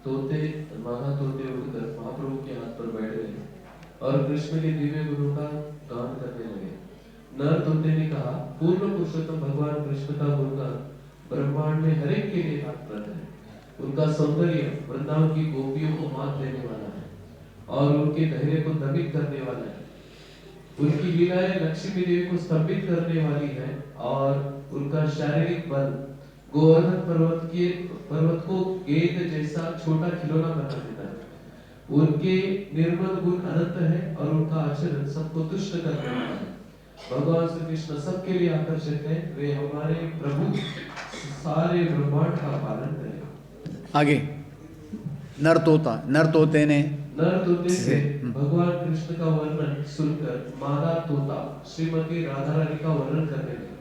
तोते उड़कर महाप्रभु के हाथ पर बैठ गए और कृष्ण के दिव्य गुरु का गान करने लगे। नर तोते ने कहा, पूर्ण पुरुषोत्तम भगवान कृष्ण का गुणगान ब्रह्मांड में हर एक के लिए लाभप्रद है। उनका सौंदर्य वृंदावन की गोपियों को मात देने वाला है और उनके धैर्य को दमित करने वाला है। उनकी लीलाएं लक्ष्मी देवी को स्तंभित करने वाली है और उनका शारीरिक बल गोवर्धन पर्वत को गेंद जैसा छोटा खिलौना बना देता है। उनके निर्मल गुण अनंत है और उनका आचरण सबको तुष्ट करने वाला है। भगवान श्री कृष्ण सबके लिए आकर्षक है। वे हमारे प्रभु सारे ब्रह्मांड का पालन करें। आगे नर तोते ने से भगवान कृष्ण का वर्णन सुनकर मादा तोता श्रीमती राधा रानी का वर्णन करने लगे।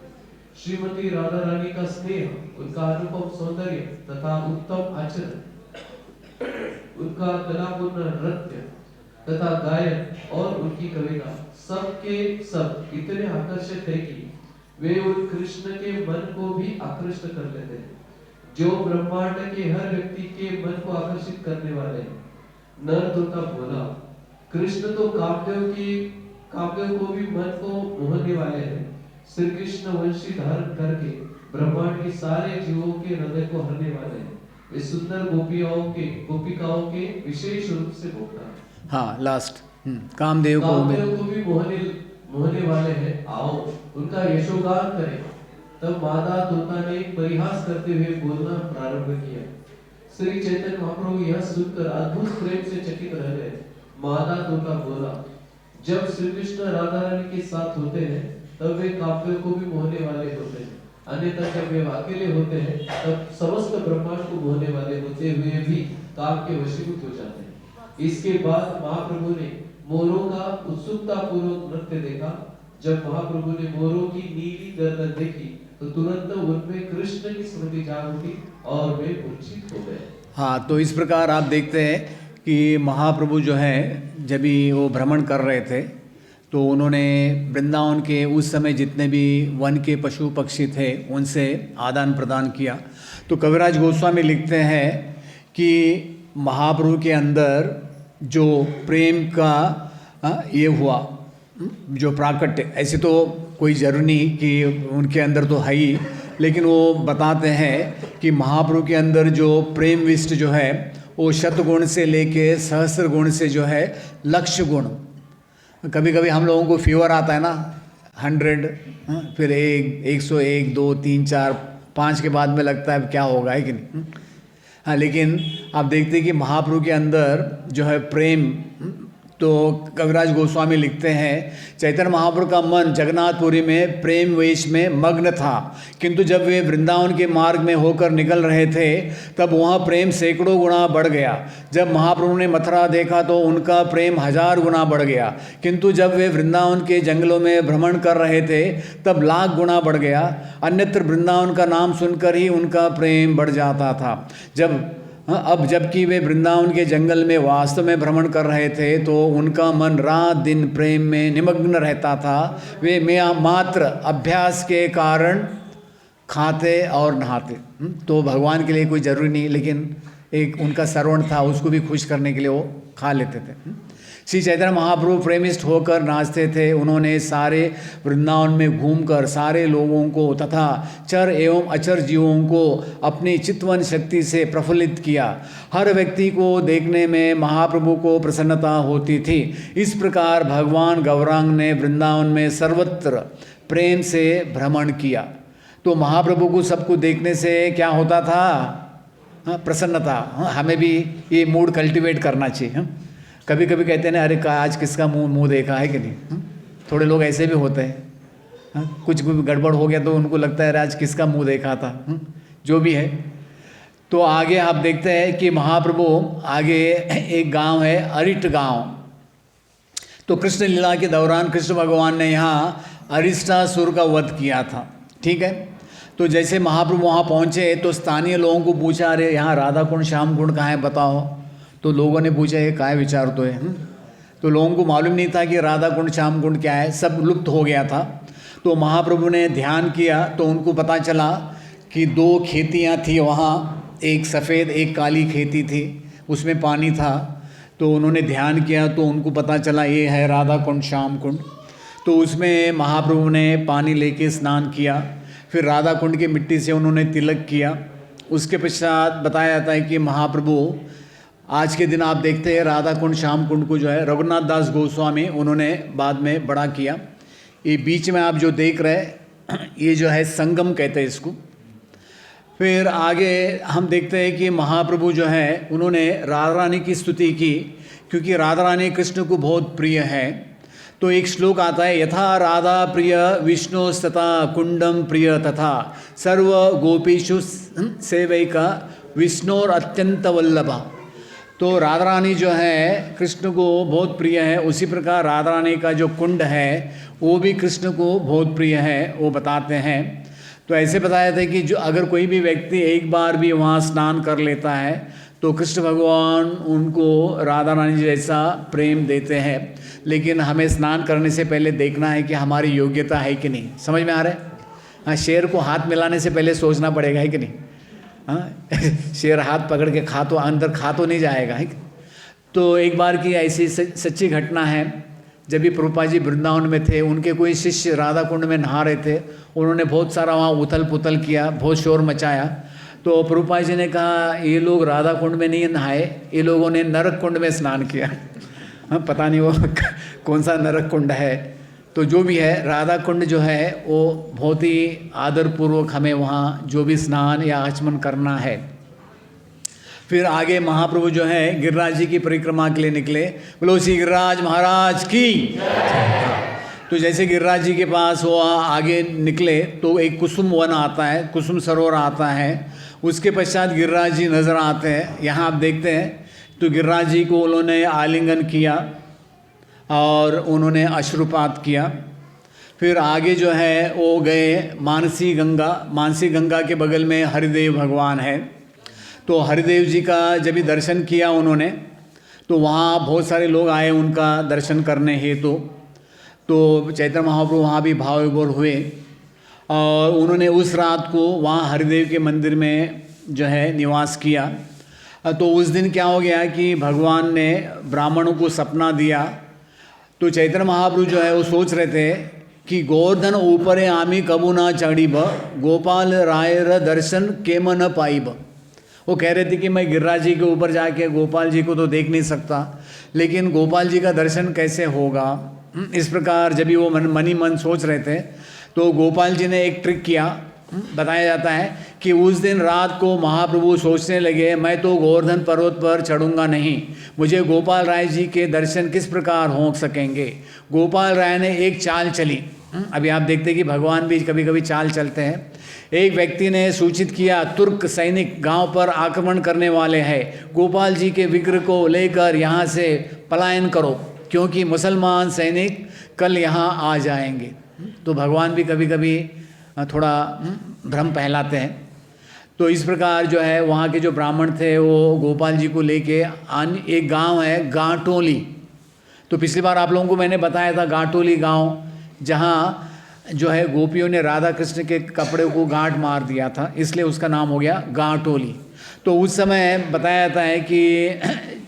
श्रीमती राधा रानी का स्नेह, उनका अनुपम सौंदर्य तथा उत्तम आचरण, उनका कलापूर्ण नृत्य तथा गायन और उनकी कविता सबके सब इतने आकर्षक है कि वे उन कृष्ण के मन को भी आकृष्ट कर लेते हैं, जो ब्रह्मांड के हर व्यक्ति के मन को आकर्षित करने वाले हैं। नर तोता बोला, कृष्ण तो काव्यों को भी मन को मोहने वाले हैं। श्री कृष्ण वंशी धारण करके ब्रह्मांड के सारे जीवों के हृदय को हरने वाले हैं। वे सुंदर गोपिकाओं के विशेष रूप से भोगता है। हाँ, लास्ट कामदेव को भी मोहने वाले हैं। आओ उनका यशोगान करें। तब मादा तोता ने परिहास करते हुए बोलना प्रारंभ किया। श्री चैतन्य महाप्रभु यह सुनकर अद्भुत प्रेम से चकित रह गए। मादा तोता बोला, जब श्री कृष्ण राधा रानी के साथ होते हैं तब वे काव्यों को भी मोहने वाले होते हैं, अन्यथा जब वे अकेले होते हैं तब समस्त ब्रह्मांड को मोहने वाले होते हुए भी काव्य के वशीभूत हो जाते हैं। इसके बाद महाप्रभु ने मोरों का उत्सुकता पूर्वक नृत्य देखा। जब महाप्रभु ने मोरों की नीली गर्दन देखी तो तुरंत उनमें कृष्ण की स्मृति जाग उठी और वे मूर्छित हो गए। हाँ, तो इस प्रकार आप देखते हैं कि महाप्रभु जो है जब भी वो भ्रमण कर रहे थे तो उन्होंने वृंदावन के उस समय जितने भी वन के पशु पक्षी थे उनसे आदान प्रदान किया। तो कविराज गोस्वामी लिखते हैं कि महाप्रभु के अंदर जो प्रेम का ये हुआ, जो प्राकट्य, ऐसे तो कोई जरूरी नहीं कि उनके अंदर तो है ही, लेकिन वो बताते हैं कि महाप्रभु के अंदर जो प्रेम विष्ट जो है वो शतगुण से लेके सहस्र गुण से जो है लक्ष्य गुण। कभी कभी हम लोगों को फीवर आता है ना, 100, फिर 101, 2, 3, 4, 5 के बाद में लगता है क्या होगा, है कि नहीं। हाँ, लेकिन आप देखते हैं कि महाप्रभु के अंदर जो है प्रेम, तो कविराज गोस्वामी लिखते हैं चैतन्य महाप्रभु का मन जगन्नाथपुरी में प्रेम वेश में मग्न था, किंतु जब वे वृंदावन के मार्ग में होकर निकल रहे थे तब वहाँ प्रेम सैकड़ों गुना बढ़ गया। जब महाप्रभु ने मथुरा देखा तो उनका प्रेम 1000 गुना बढ़ गया, किंतु जब वे वृंदावन के जंगलों में भ्रमण कर रहे थे तब लाख गुना बढ़ गया। अन्यत्र वृंदावन का नाम सुनकर ही उनका प्रेम बढ़ जाता था। अब जबकि वे वृंदावन के जंगल में वास्तव में भ्रमण कर रहे थे तो उनका मन रात दिन प्रेम में निमग्न रहता था। वे मात्र अभ्यास के कारण खाते और नहाते। तो भगवान के लिए कोई ज़रूरी नहीं, लेकिन एक उनका श्रवण था, उसको भी खुश करने के लिए वो खा लेते थे। श्री चैतन्य महाप्रभु प्रेमिष्ट होकर नाचते थे। उन्होंने सारे वृंदावन में घूमकर सारे लोगों को तथा चर एवं अचर जीवों को अपनी चितवन शक्ति से प्रफुल्लित किया। हर व्यक्ति को देखने में महाप्रभु को प्रसन्नता होती थी। इस प्रकार भगवान गौरांग ने वृंदावन में सर्वत्र प्रेम से भ्रमण किया। तो महाप्रभु को सबको देखने से क्या होता था? प्रसन्नता। हमें भी ये मूड कल्टीवेट करना चाहिए। कभी कभी कहते हैं ना, अरे आज किसका मुंह देखा, है कि नहीं। थोड़े लोग ऐसे भी होते हैं, कुछ गड़बड़ हो गया तो उनको लगता है अरे आज किसका मुंह देखा था। जो भी है, तो आगे आप देखते हैं कि महाप्रभु आगे एक गांव है अरिट गांव। तो कृष्ण लीला के दौरान कृष्ण भगवान ने यहाँ अरिष्टासुर का वध किया था, ठीक है। तो जैसे महाप्रभु वहाँ पहुँचे तो स्थानीय लोगों को पूछा, अरे यहाँ राधा कुंड श्याम कुंड कहाँ है बताओ। तो लोगों ने पूछा ये काय विचार तो है। तो लोगों को मालूम नहीं था कि राधा कुंड श्याम कुंड क्या है, सब लुप्त हो गया था। तो महाप्रभु ने ध्यान किया तो उनको पता चला कि 2 खेतियाँ थी वहाँ, एक सफ़ेद एक काली खेती थी, उसमें पानी था। तो उन्होंने ध्यान किया तो उनको पता चला ये है राधा कुंड श्याम कुंड। तो उसमें महाप्रभु ने पानी लेके स्नान किया, फिर राधा कुंड की मिट्टी से उन्होंने तिलक किया। उसके पश्चात बताया जाता है कि महाप्रभु आज के दिन आप देखते हैं राधा कुंड श्याम कुंड को जो है रघुनाथ दास गोस्वामी उन्होंने बाद में बड़ा किया। ये बीच में आप जो देख रहे हैं ये जो है संगम कहते हैं इसको। फिर आगे हम देखते हैं कि महाप्रभु जो है उन्होंने राधा रानी की स्तुति की, क्योंकि राधा रानी कृष्ण को बहुत प्रिय है। तो एक श्लोक आता है, यथा राधा प्रिय विष्णुस्तथा कुंडम प्रिय तथा सर्व गोपीषु सेवैका विष्णुर अत्यंत वल्लभा। तो राधा रानी जो है कृष्ण को बहुत प्रिय है, उसी प्रकार राधा रानी का जो कुंड है वो भी कृष्ण को बहुत प्रिय है, वो बताते हैं। तो ऐसे बताया था कि जो अगर कोई भी व्यक्ति एक बार भी वहाँ स्नान कर लेता है तो कृष्ण भगवान उनको राधा रानी जैसा प्रेम देते हैं। लेकिन हमें स्नान करने से पहले देखना है कि हमारी योग्यता है कि नहीं। समझ में आ रहा है? हाँ, शेर को हाथ मिलाने से पहले सोचना पड़ेगा, है कि नहीं? हाँ, शेर हाथ पकड़ के अंदर खा तो नहीं जाएगा, है? तो एक बार की ऐसी सच्ची घटना है, जब भी प्रभुपाद जी वृंदावन में थे, उनके कोई शिष्य राधा कुंड में नहा रहे थे। उन्होंने बहुत सारा वहाँ उथल पुथल किया, बहुत शोर मचाया। तो प्रभुपाद जी ने कहा, ये लोग राधा कुंड में नहीं नहाए, ये लोगों ने नरक कुंड में स्नान किया। हाँ, पता नहीं वो कौन सा नरक कुंड है। तो जो भी है, राधा कुंड जो है वो बहुत ही आदरपूर्वक हमें वहाँ जो भी स्नान या आचमन करना है। फिर आगे महाप्रभु जो है गिरिराज जी की परिक्रमा के लिए निकले। बोलो श्री गिरिराज महाराज की। तो जैसे गिरिराज जी के पास वो आगे निकले तो एक कुसुम वन आता है, कुसुम सरोवर आता है। उसके पश्चात गिरिराज जी नज़र आते हैं। यहाँ आप देखते हैं तो गिरिराज जी को उन्होंने आलिंगन किया और उन्होंने अश्रुपात किया। फिर आगे जो है वो गए मानसी गंगा। मानसी गंगा के बगल में हरिदेव भगवान है। तो हरिदेव जी का जब भी दर्शन किया उन्होंने, तो वहाँ बहुत सारे लोग आए उनका दर्शन करने हेतु। तो चैतन्य महाप्रभु वहाँ भी भाव विभोर हुए और उन्होंने उस रात को वहाँ हरिदेव के मंदिर में जो है निवास किया। तो उस दिन क्या हो गया कि भगवान ने ब्राह्मणों को सपना दिया। तो चैतन्य महाप्रभु जो है वो सोच रहे थे कि गोवर्धन ऊपरे आमी कबू ना चढ़ीब, गोपाल रायर दर्शन केम न पाईब। वो कह रहे थे कि मैं गिरिराज जी के ऊपर जाके गोपाल जी को तो देख नहीं सकता, लेकिन गोपाल जी का दर्शन कैसे होगा। इस प्रकार जब भी वो मन ही मन सोच रहे थे तो गोपाल जी ने एक ट्रिक किया। बताया जाता है कि उस दिन रात को महाप्रभु सोचने लगे, मैं तो गोवर्धन पर्वत पर चढ़ूंगा नहीं, मुझे गोपाल राय जी के दर्शन किस प्रकार हो सकेंगे। गोपाल राय ने एक चाल चली। अभी आप देखते हैं कि भगवान भी कभी कभी चाल चलते हैं। एक व्यक्ति ने सूचित किया, तुर्क सैनिक गांव पर आक्रमण करने वाले हैं, गोपाल जी के विग्रह को लेकर यहाँ से पलायन करो, क्योंकि मुसलमान सैनिक कल यहाँ आ जाएंगे। तो भगवान भी कभी कभी थोड़ा भ्रम फैलाते हैं। तो इस प्रकार जो है वहाँ के जो ब्राह्मण थे वो गोपाल जी को लेके एक गांव है गांटोली। तो पिछली बार आप लोगों को मैंने बताया था गांटोली गांव, जहाँ जो है गोपियों ने राधा कृष्ण के कपड़े को गांठ मार दिया था, इसलिए उसका नाम हो गया गांटोली। तो उस समय बताया जाता है कि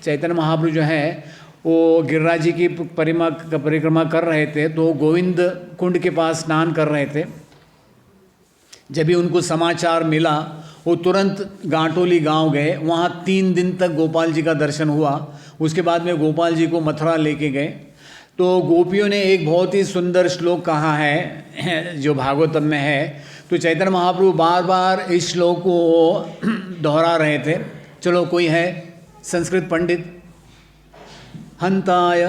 चैतन्य महाप्रभु जो है वो गिरिराज जी की परिक्रमा कर रहे थे। तो गोविंद कुंड के पास स्नान कर रहे थे। जब भी उनको समाचार मिला वो तुरंत गांटोली गांव गए। वहाँ 3 दिन तक गोपाल जी का दर्शन हुआ। उसके बाद में गोपाल जी को मथुरा लेके गए। तो गोपियों ने एक बहुत ही सुंदर श्लोक कहा है जो भागवतम में है। तो चैतन्य महाप्रभु बार बार इस श्लोक को दोहरा रहे थे। चलो कोई है संस्कृत पंडित। हंताय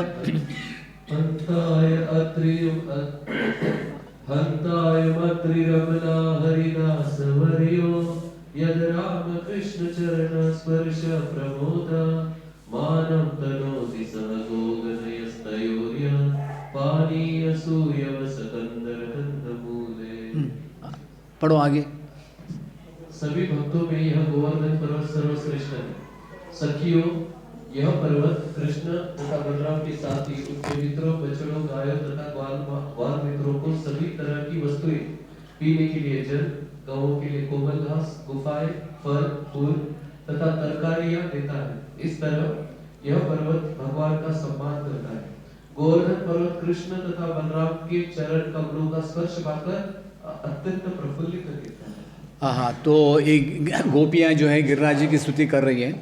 मत्रिरमना हरिदास वर्यो यद राम कृष्ण चरण स्पर्श प्रमोद मानम तनोति सह गोगनयस्तयोर्य पानीय सूयव सकंदर कंदमूले। पढ़ो आगे। सभी भक्तों में यह गोवर्धन पर्वत सर्वश्रेष्ठ है। सखियों, यह पर्वत कृष्ण तथा बलराम के साथ ही उनके मित्रों, बछड़ों, गायों तथा ग्वाल मित्रों को सभी तरह की वस्तुएं, पीने के लिए जल, गौओं के लिए कोमल घास, गुफाएं, फल, फूल तथा तरकारियां देता है। इस तरह यह पर्वत भगवान का सम्मान करता है। गोवर्धन पर्वत कृष्ण तथा बलराम के चरण कमलों का स्पर्श पाकर अत्यंत प्रफुल्लित रहता है। हाँ, तो एक गोपियाँ जो है गिरिराज जी की स्तुति कर रही है।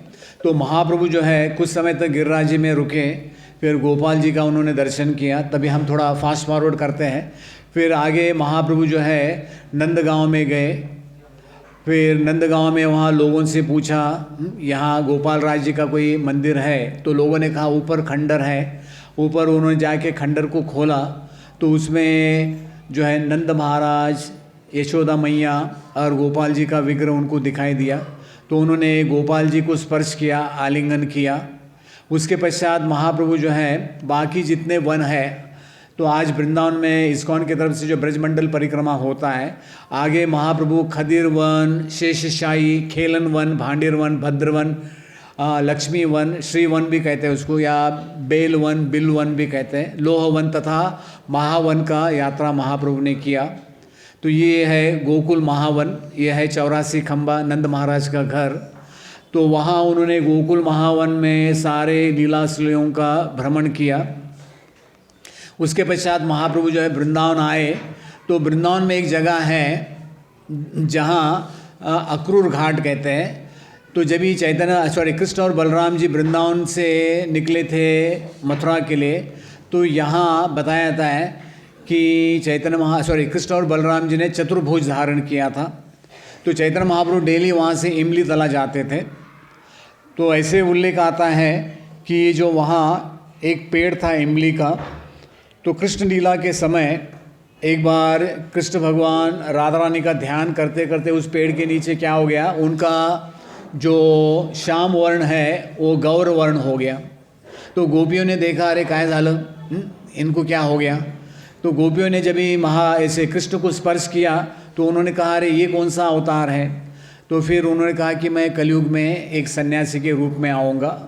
तो महाप्रभु जो है कुछ समय तक गिरिराज जी में रुके, फिर गोपाल जी का उन्होंने दर्शन किया। तभी हम थोड़ा फास्ट फॉरवर्ड करते हैं। फिर आगे महाप्रभु जो है नंदगांव में गए। फिर नंदगांव में वहाँ लोगों से पूछा यहाँ गोपाल राज जी का कोई मंदिर है? तो लोगों ने कहा ऊपर खंडर है। ऊपर उन्होंने जाके खंडर को खोला तो उसमें जो है नंद महाराज, यशोदा मैया और गोपाल जी का विग्रह उनको दिखाई दिया। तो उन्होंने गोपाल जी को स्पर्श किया, आलिंगन किया। उसके पश्चात महाप्रभु जो है बाकी जितने वन है, तो आज वृंदावन में इस्कॉन की तरफ से जो ब्रजमंडल परिक्रमा होता है, आगे महाप्रभु खदिर वन, शेषशाही, खेलन वन, भांडेर वन, भद्र one, Lakshmi one, Shri one भी कहते हैं उसको, या बेल वन, बिल वन भी कहते हैं, लोह वन तथा महावन का यात्रा महाप्रभु ने किया। तो ये है गोकुल महावन, ये है 84 खंबा नंद महाराज का घर। तो वहाँ उन्होंने गोकुल महावन में सारे लीलाश्रयों का भ्रमण किया। उसके पश्चात महाप्रभु जो है वृंदावन आए। तो वृंदावन में एक जगह है जहाँ अक्रूर घाट कहते हैं। तो जब ही कृष्ण और बलराम जी वृंदावन से निकले थे मथुरा के लिए, तो यहाँ बताया जाता है कि कृष्ण और बलराम जी ने चतुर्भुज धारण किया था। तो चैतन्य महाप्रभु डेली वहाँ से इमली तला जाते थे। तो ऐसे उल्लेख आता है कि जो वहाँ एक पेड़ था इमली का, तो कृष्ण लीला के समय एक बार कृष्ण भगवान राधा रानी का ध्यान करते करते उस पेड़ के नीचे क्या हो गया, उनका जो श्याम वर्ण है वो गौर वर्ण हो गया। तो गोपियों ने देखा, अरे काय झालं, इनको क्या हो गया। तो गोपियों ने जब ही ऐसे कृष्ण को स्पर्श किया तो उन्होंने कहा, अरे ये कौन सा अवतार है। तो फिर उन्होंने कहा कि मैं कलयुग में एक सन्यासी के रूप में आऊँगा,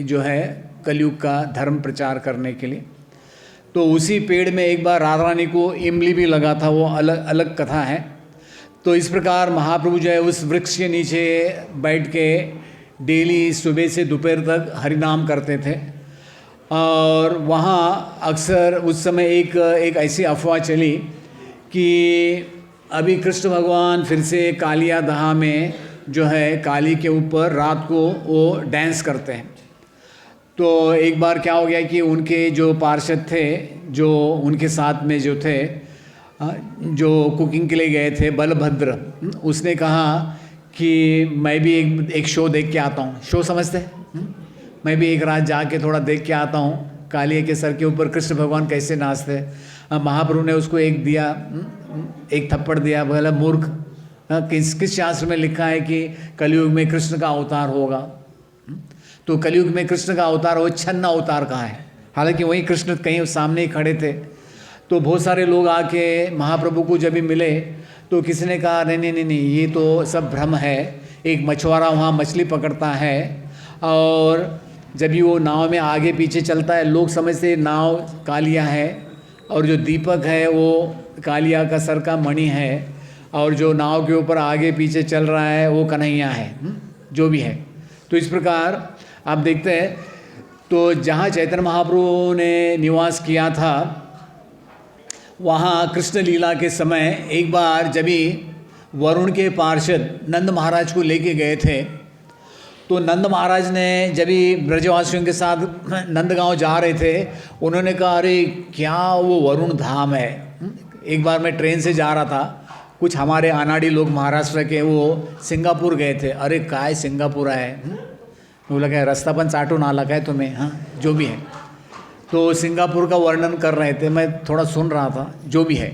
जो है कलयुग का धर्म प्रचार करने के लिए। तो उसी पेड़ में एक बार राधा रानी को इमली भी लगा था, वो अलग अलग कथा है। तो इस प्रकार महाप्रभु जो है उस वृक्ष के नीचे बैठ के डेली सुबह से दोपहर तक हरिनाम करते थे। और वहाँ अक्सर उस समय एक ऐसी अफवाह चली कि अभी कृष्ण भगवान फिर से कालिया दहा में जो है काली के ऊपर रात को वो डांस करते हैं। तो एक बार क्या हो गया कि उनके जो पार्षद थे, जो उनके साथ में जो थे, जो कुकिंग के लिए गए थे, बलभद्र, उसने कहा कि मैं भी एक शो देख के आता हूँ। शो समझते हैं? मैं भी एक रात जाके थोड़ा देख के आता हूँ कालिया के सर के ऊपर कृष्ण भगवान कैसे नाचते। महाप्रभु ने उसको एक थप्पड़ दिया, बोला मूर्ख, किस शास्त्र में लिखा है कि कलयुग में कृष्ण का अवतार होगा। तो कलयुग में कृष्ण का अवतार हो, छन्न अवतार कहाँ है। हालांकि वही कृष्ण कहीं सामने ही खड़े थे। तो बहुत सारे लोग आके महाप्रभु को जब भी मिले तो किसी ने कहा, नहीं, ये तो सब भ्रम है। एक मछुआरा वहाँ मछली पकड़ता है और जब भी वो नाव में आगे पीछे चलता है, लोग समझते नाव कालिया है और जो दीपक है वो कालिया का सर का मणि है, और जो नाव के ऊपर आगे पीछे चल रहा है वो कन्हैया है, जो भी है। तो इस प्रकार आप देखते हैं। तो जहाँ चैतन्य महाप्रभु ने निवास किया था, वहाँ कृष्ण लीला के समय एक बार जब ही वरुण के पार्षद नंद महाराज को लेके गए थे, तो नंद महाराज ने जब ही ब्रजवासियों के साथ नंदगांव जा रहे थे, उन्होंने कहा, अरे क्या वो वरुण धाम है। एक बार मैं ट्रेन से जा रहा था, कुछ हमारे अनाड़ी लोग महाराष्ट्र के वो सिंगापुर गए थे। अरे काय सिंगापुर है, बोला क्या रास्ता पण चाटून आला काय तुम्हें, हाँ जो भी है। तो सिंगापुर का वर्णन कर रहे थे, मैं थोड़ा सुन रहा था, जो भी है।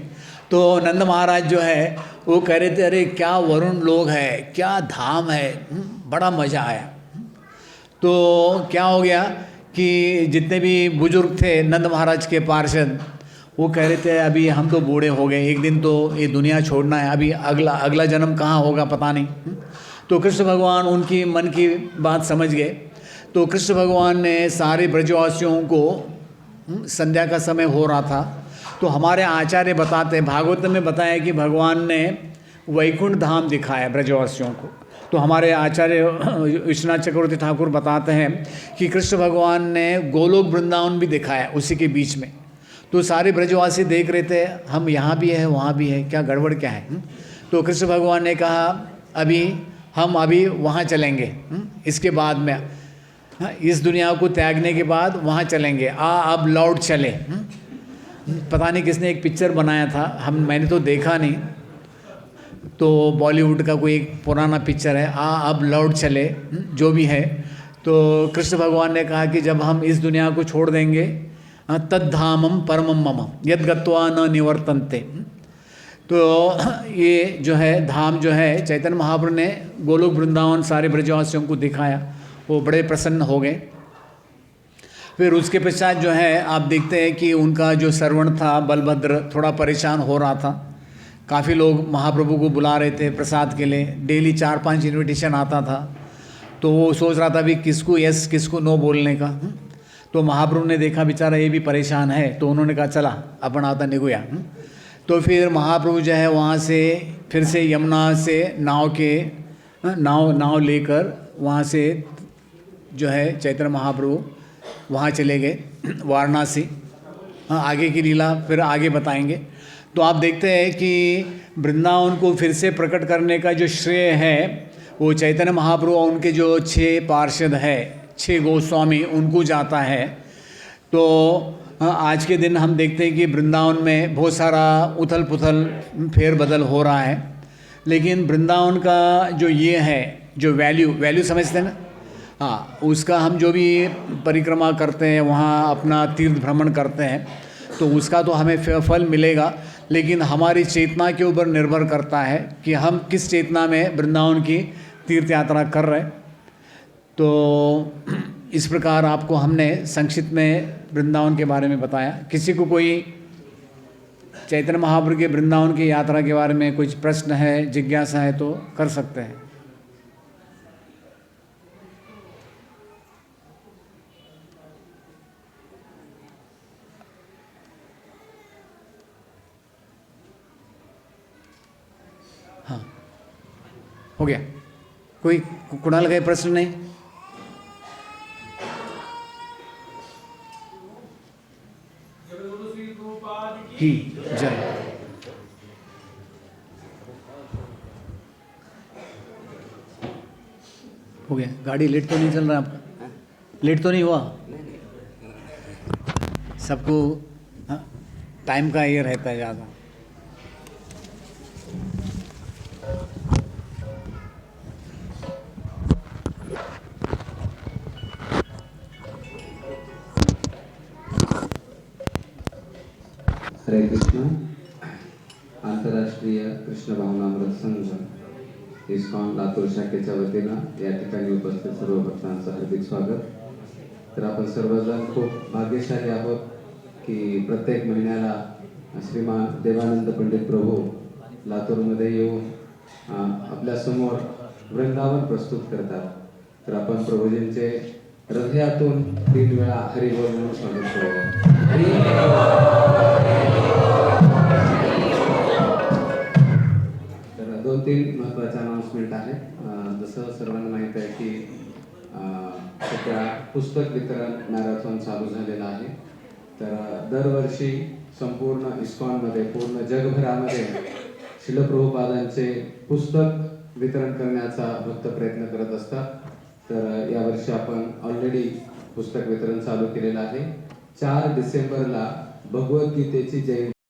तो नंद महाराज जो है वो कह रहे थे, अरे क्या वरुण लोग है, क्या धाम है, बड़ा मज़ा आया। तो क्या हो गया कि जितने भी बुजुर्ग थे नंद महाराज के पार्षद, वो कह रहे थे, अभी हम तो बूढ़े हो गए, एक दिन तो ये दुनिया छोड़ना है, अभी अगला जन्म कहाँ होगा पता नहीं। तो कृष्ण भगवान उनकी मन की बात समझ गए। तो कृष्ण भगवान ने सारे ब्रजवासियों को, संध्या का समय हो रहा था, तो हमारे आचार्य बताते हैं, भागवत में बताया कि भगवान ने वैकुंठ धाम दिखाया ब्रजवासियों को। तो हमारे आचार्य विश्वनाथ चक्रवर्ती ठाकुर बताते हैं कि कृष्ण भगवान ने गोलोक वृंदावन भी दिखाया उसी के बीच में। तो सारे ब्रजवासी देख रहे थे, हम यहाँ भी है वहाँ भी है, क्या गड़बड़ क्या है। तो कृष्ण भगवान ने कहा, हम अभी वहाँ चलेंगे, इसके बाद में इस दुनिया को त्यागने के बाद वहाँ चलेंगे, अब लौट चले। पता नहीं किसने एक पिक्चर बनाया था, मैंने तो देखा नहीं। तो बॉलीवुड का कोई एक पुराना पिक्चर है अब लौट चले, जो भी है। तो कृष्ण भगवान ने कहा कि जब हम इस दुनिया को छोड़ देंगे, तद्धामम परमम मम यद गत्वा न निवर्तन्ते। तो ये जो है धाम जो है चैतन्य महाप्रभु ने गोलोक वृंदावन सारे ब्रजवासियों को दिखाया, वो बड़े प्रसन्न हो गए। फिर उसके पश्चात जो है आप देखते हैं कि उनका जो श्रवण था बलभद्र थोड़ा परेशान हो रहा था। काफ़ी लोग महाप्रभु को बुला रहे थे प्रसाद के लिए, डेली 4-5 इनविटेशन आता था। तो वो सोच रहा था भी किसको यस किसको नो बोलने का। तो महाप्रभु ने देखा बेचारा ये भी परेशान है, तो उन्होंने कहा चला अपन आता निगुया। तो फिर महाप्रभु जो है वहाँ से फिर से यमुना से नाव लेकर वहाँ से जो है चैतन्य महाप्रभु वहाँ चले गए वाराणसी। हाँ, आगे की लीला फिर आगे बताएंगे। तो आप देखते हैं कि वृंदावन को फिर से प्रकट करने का जो श्रेय है वो चैतन्य महाप्रभु और उनके जो 6 पार्षद है, 6 गोस्वामी, उनको जाता है। तो आज के दिन हम देखते हैं कि वृंदावन में बहुत सारा उथल पुथल फेरबदल हो रहा है, लेकिन वृंदावन का जो ये है जो वैल्यू समझते हैं ना, हाँ, उसका हम जो भी परिक्रमा करते हैं वहाँ अपना तीर्थ भ्रमण करते हैं तो उसका तो हमें फल मिलेगा, लेकिन हमारी चेतना के ऊपर निर्भर करता है कि हम किस चेतना में वृंदावन की तीर्थ यात्रा कर रहे हैं। तो इस प्रकार आपको हमने संक्षिप्त में वृंदावन के बारे में बताया। किसी को कोई चैतन्य महाप्रभु के वृंदावन की यात्रा के बारे में कुछ प्रश्न है, जिज्ञासा है तो कर सकते हैं। हाँ, हो गया। कोई कुणाल का प्रश्न नहीं? ही जय। हो गया। गाड़ी लेट तो नहीं चल रहा आपका? लेट तो नहीं हुआ? सबको हाँ, टाइम का ये रहता है ज़्यादा। हरे कृष्ण। आंतरराष्ट्रीय कृष्ण भावनामृत संघ इस्कॉन लातूर शाखेच्या वतीनं या ठिकाणी उपस्थित सर्व भक्तांचं हार्दिक स्वागत। तर आपण सर्वजण खूप भाग्यशाली आहोत की प्रत्येक महिन्याला श्रीमान देवानंद पंडित प्रभू लातूरमध्ये येऊन आपल्या समोर वृंदावन प्रस्तुत करतात। तर आपण प्रभूजींचे हृदयातून 3 वेळा हरी बोल म्हणून स्वागत करूया। तर 2-3 महत्त्वाचे अनाउन्समेंट आहेत। जसं सर्वांना माहीत आहे की सध्या पुस्तक वितरण मॅरेथॉन चालू झालेला आहे। तर दरवर्षी संपूर्ण इस्कॉनमध्ये पूर्ण जगभरामध्ये श्रील प्रभुपादांचे पुस्तक वितरण करण्याचा भक्त प्रयत्न करत असतात। तर यावर्षी आपण ऑलरेडी पुस्तक वितरण चालू केलेलं आहे। 4 डिसेंबरला भगवद्गीतेची जयंती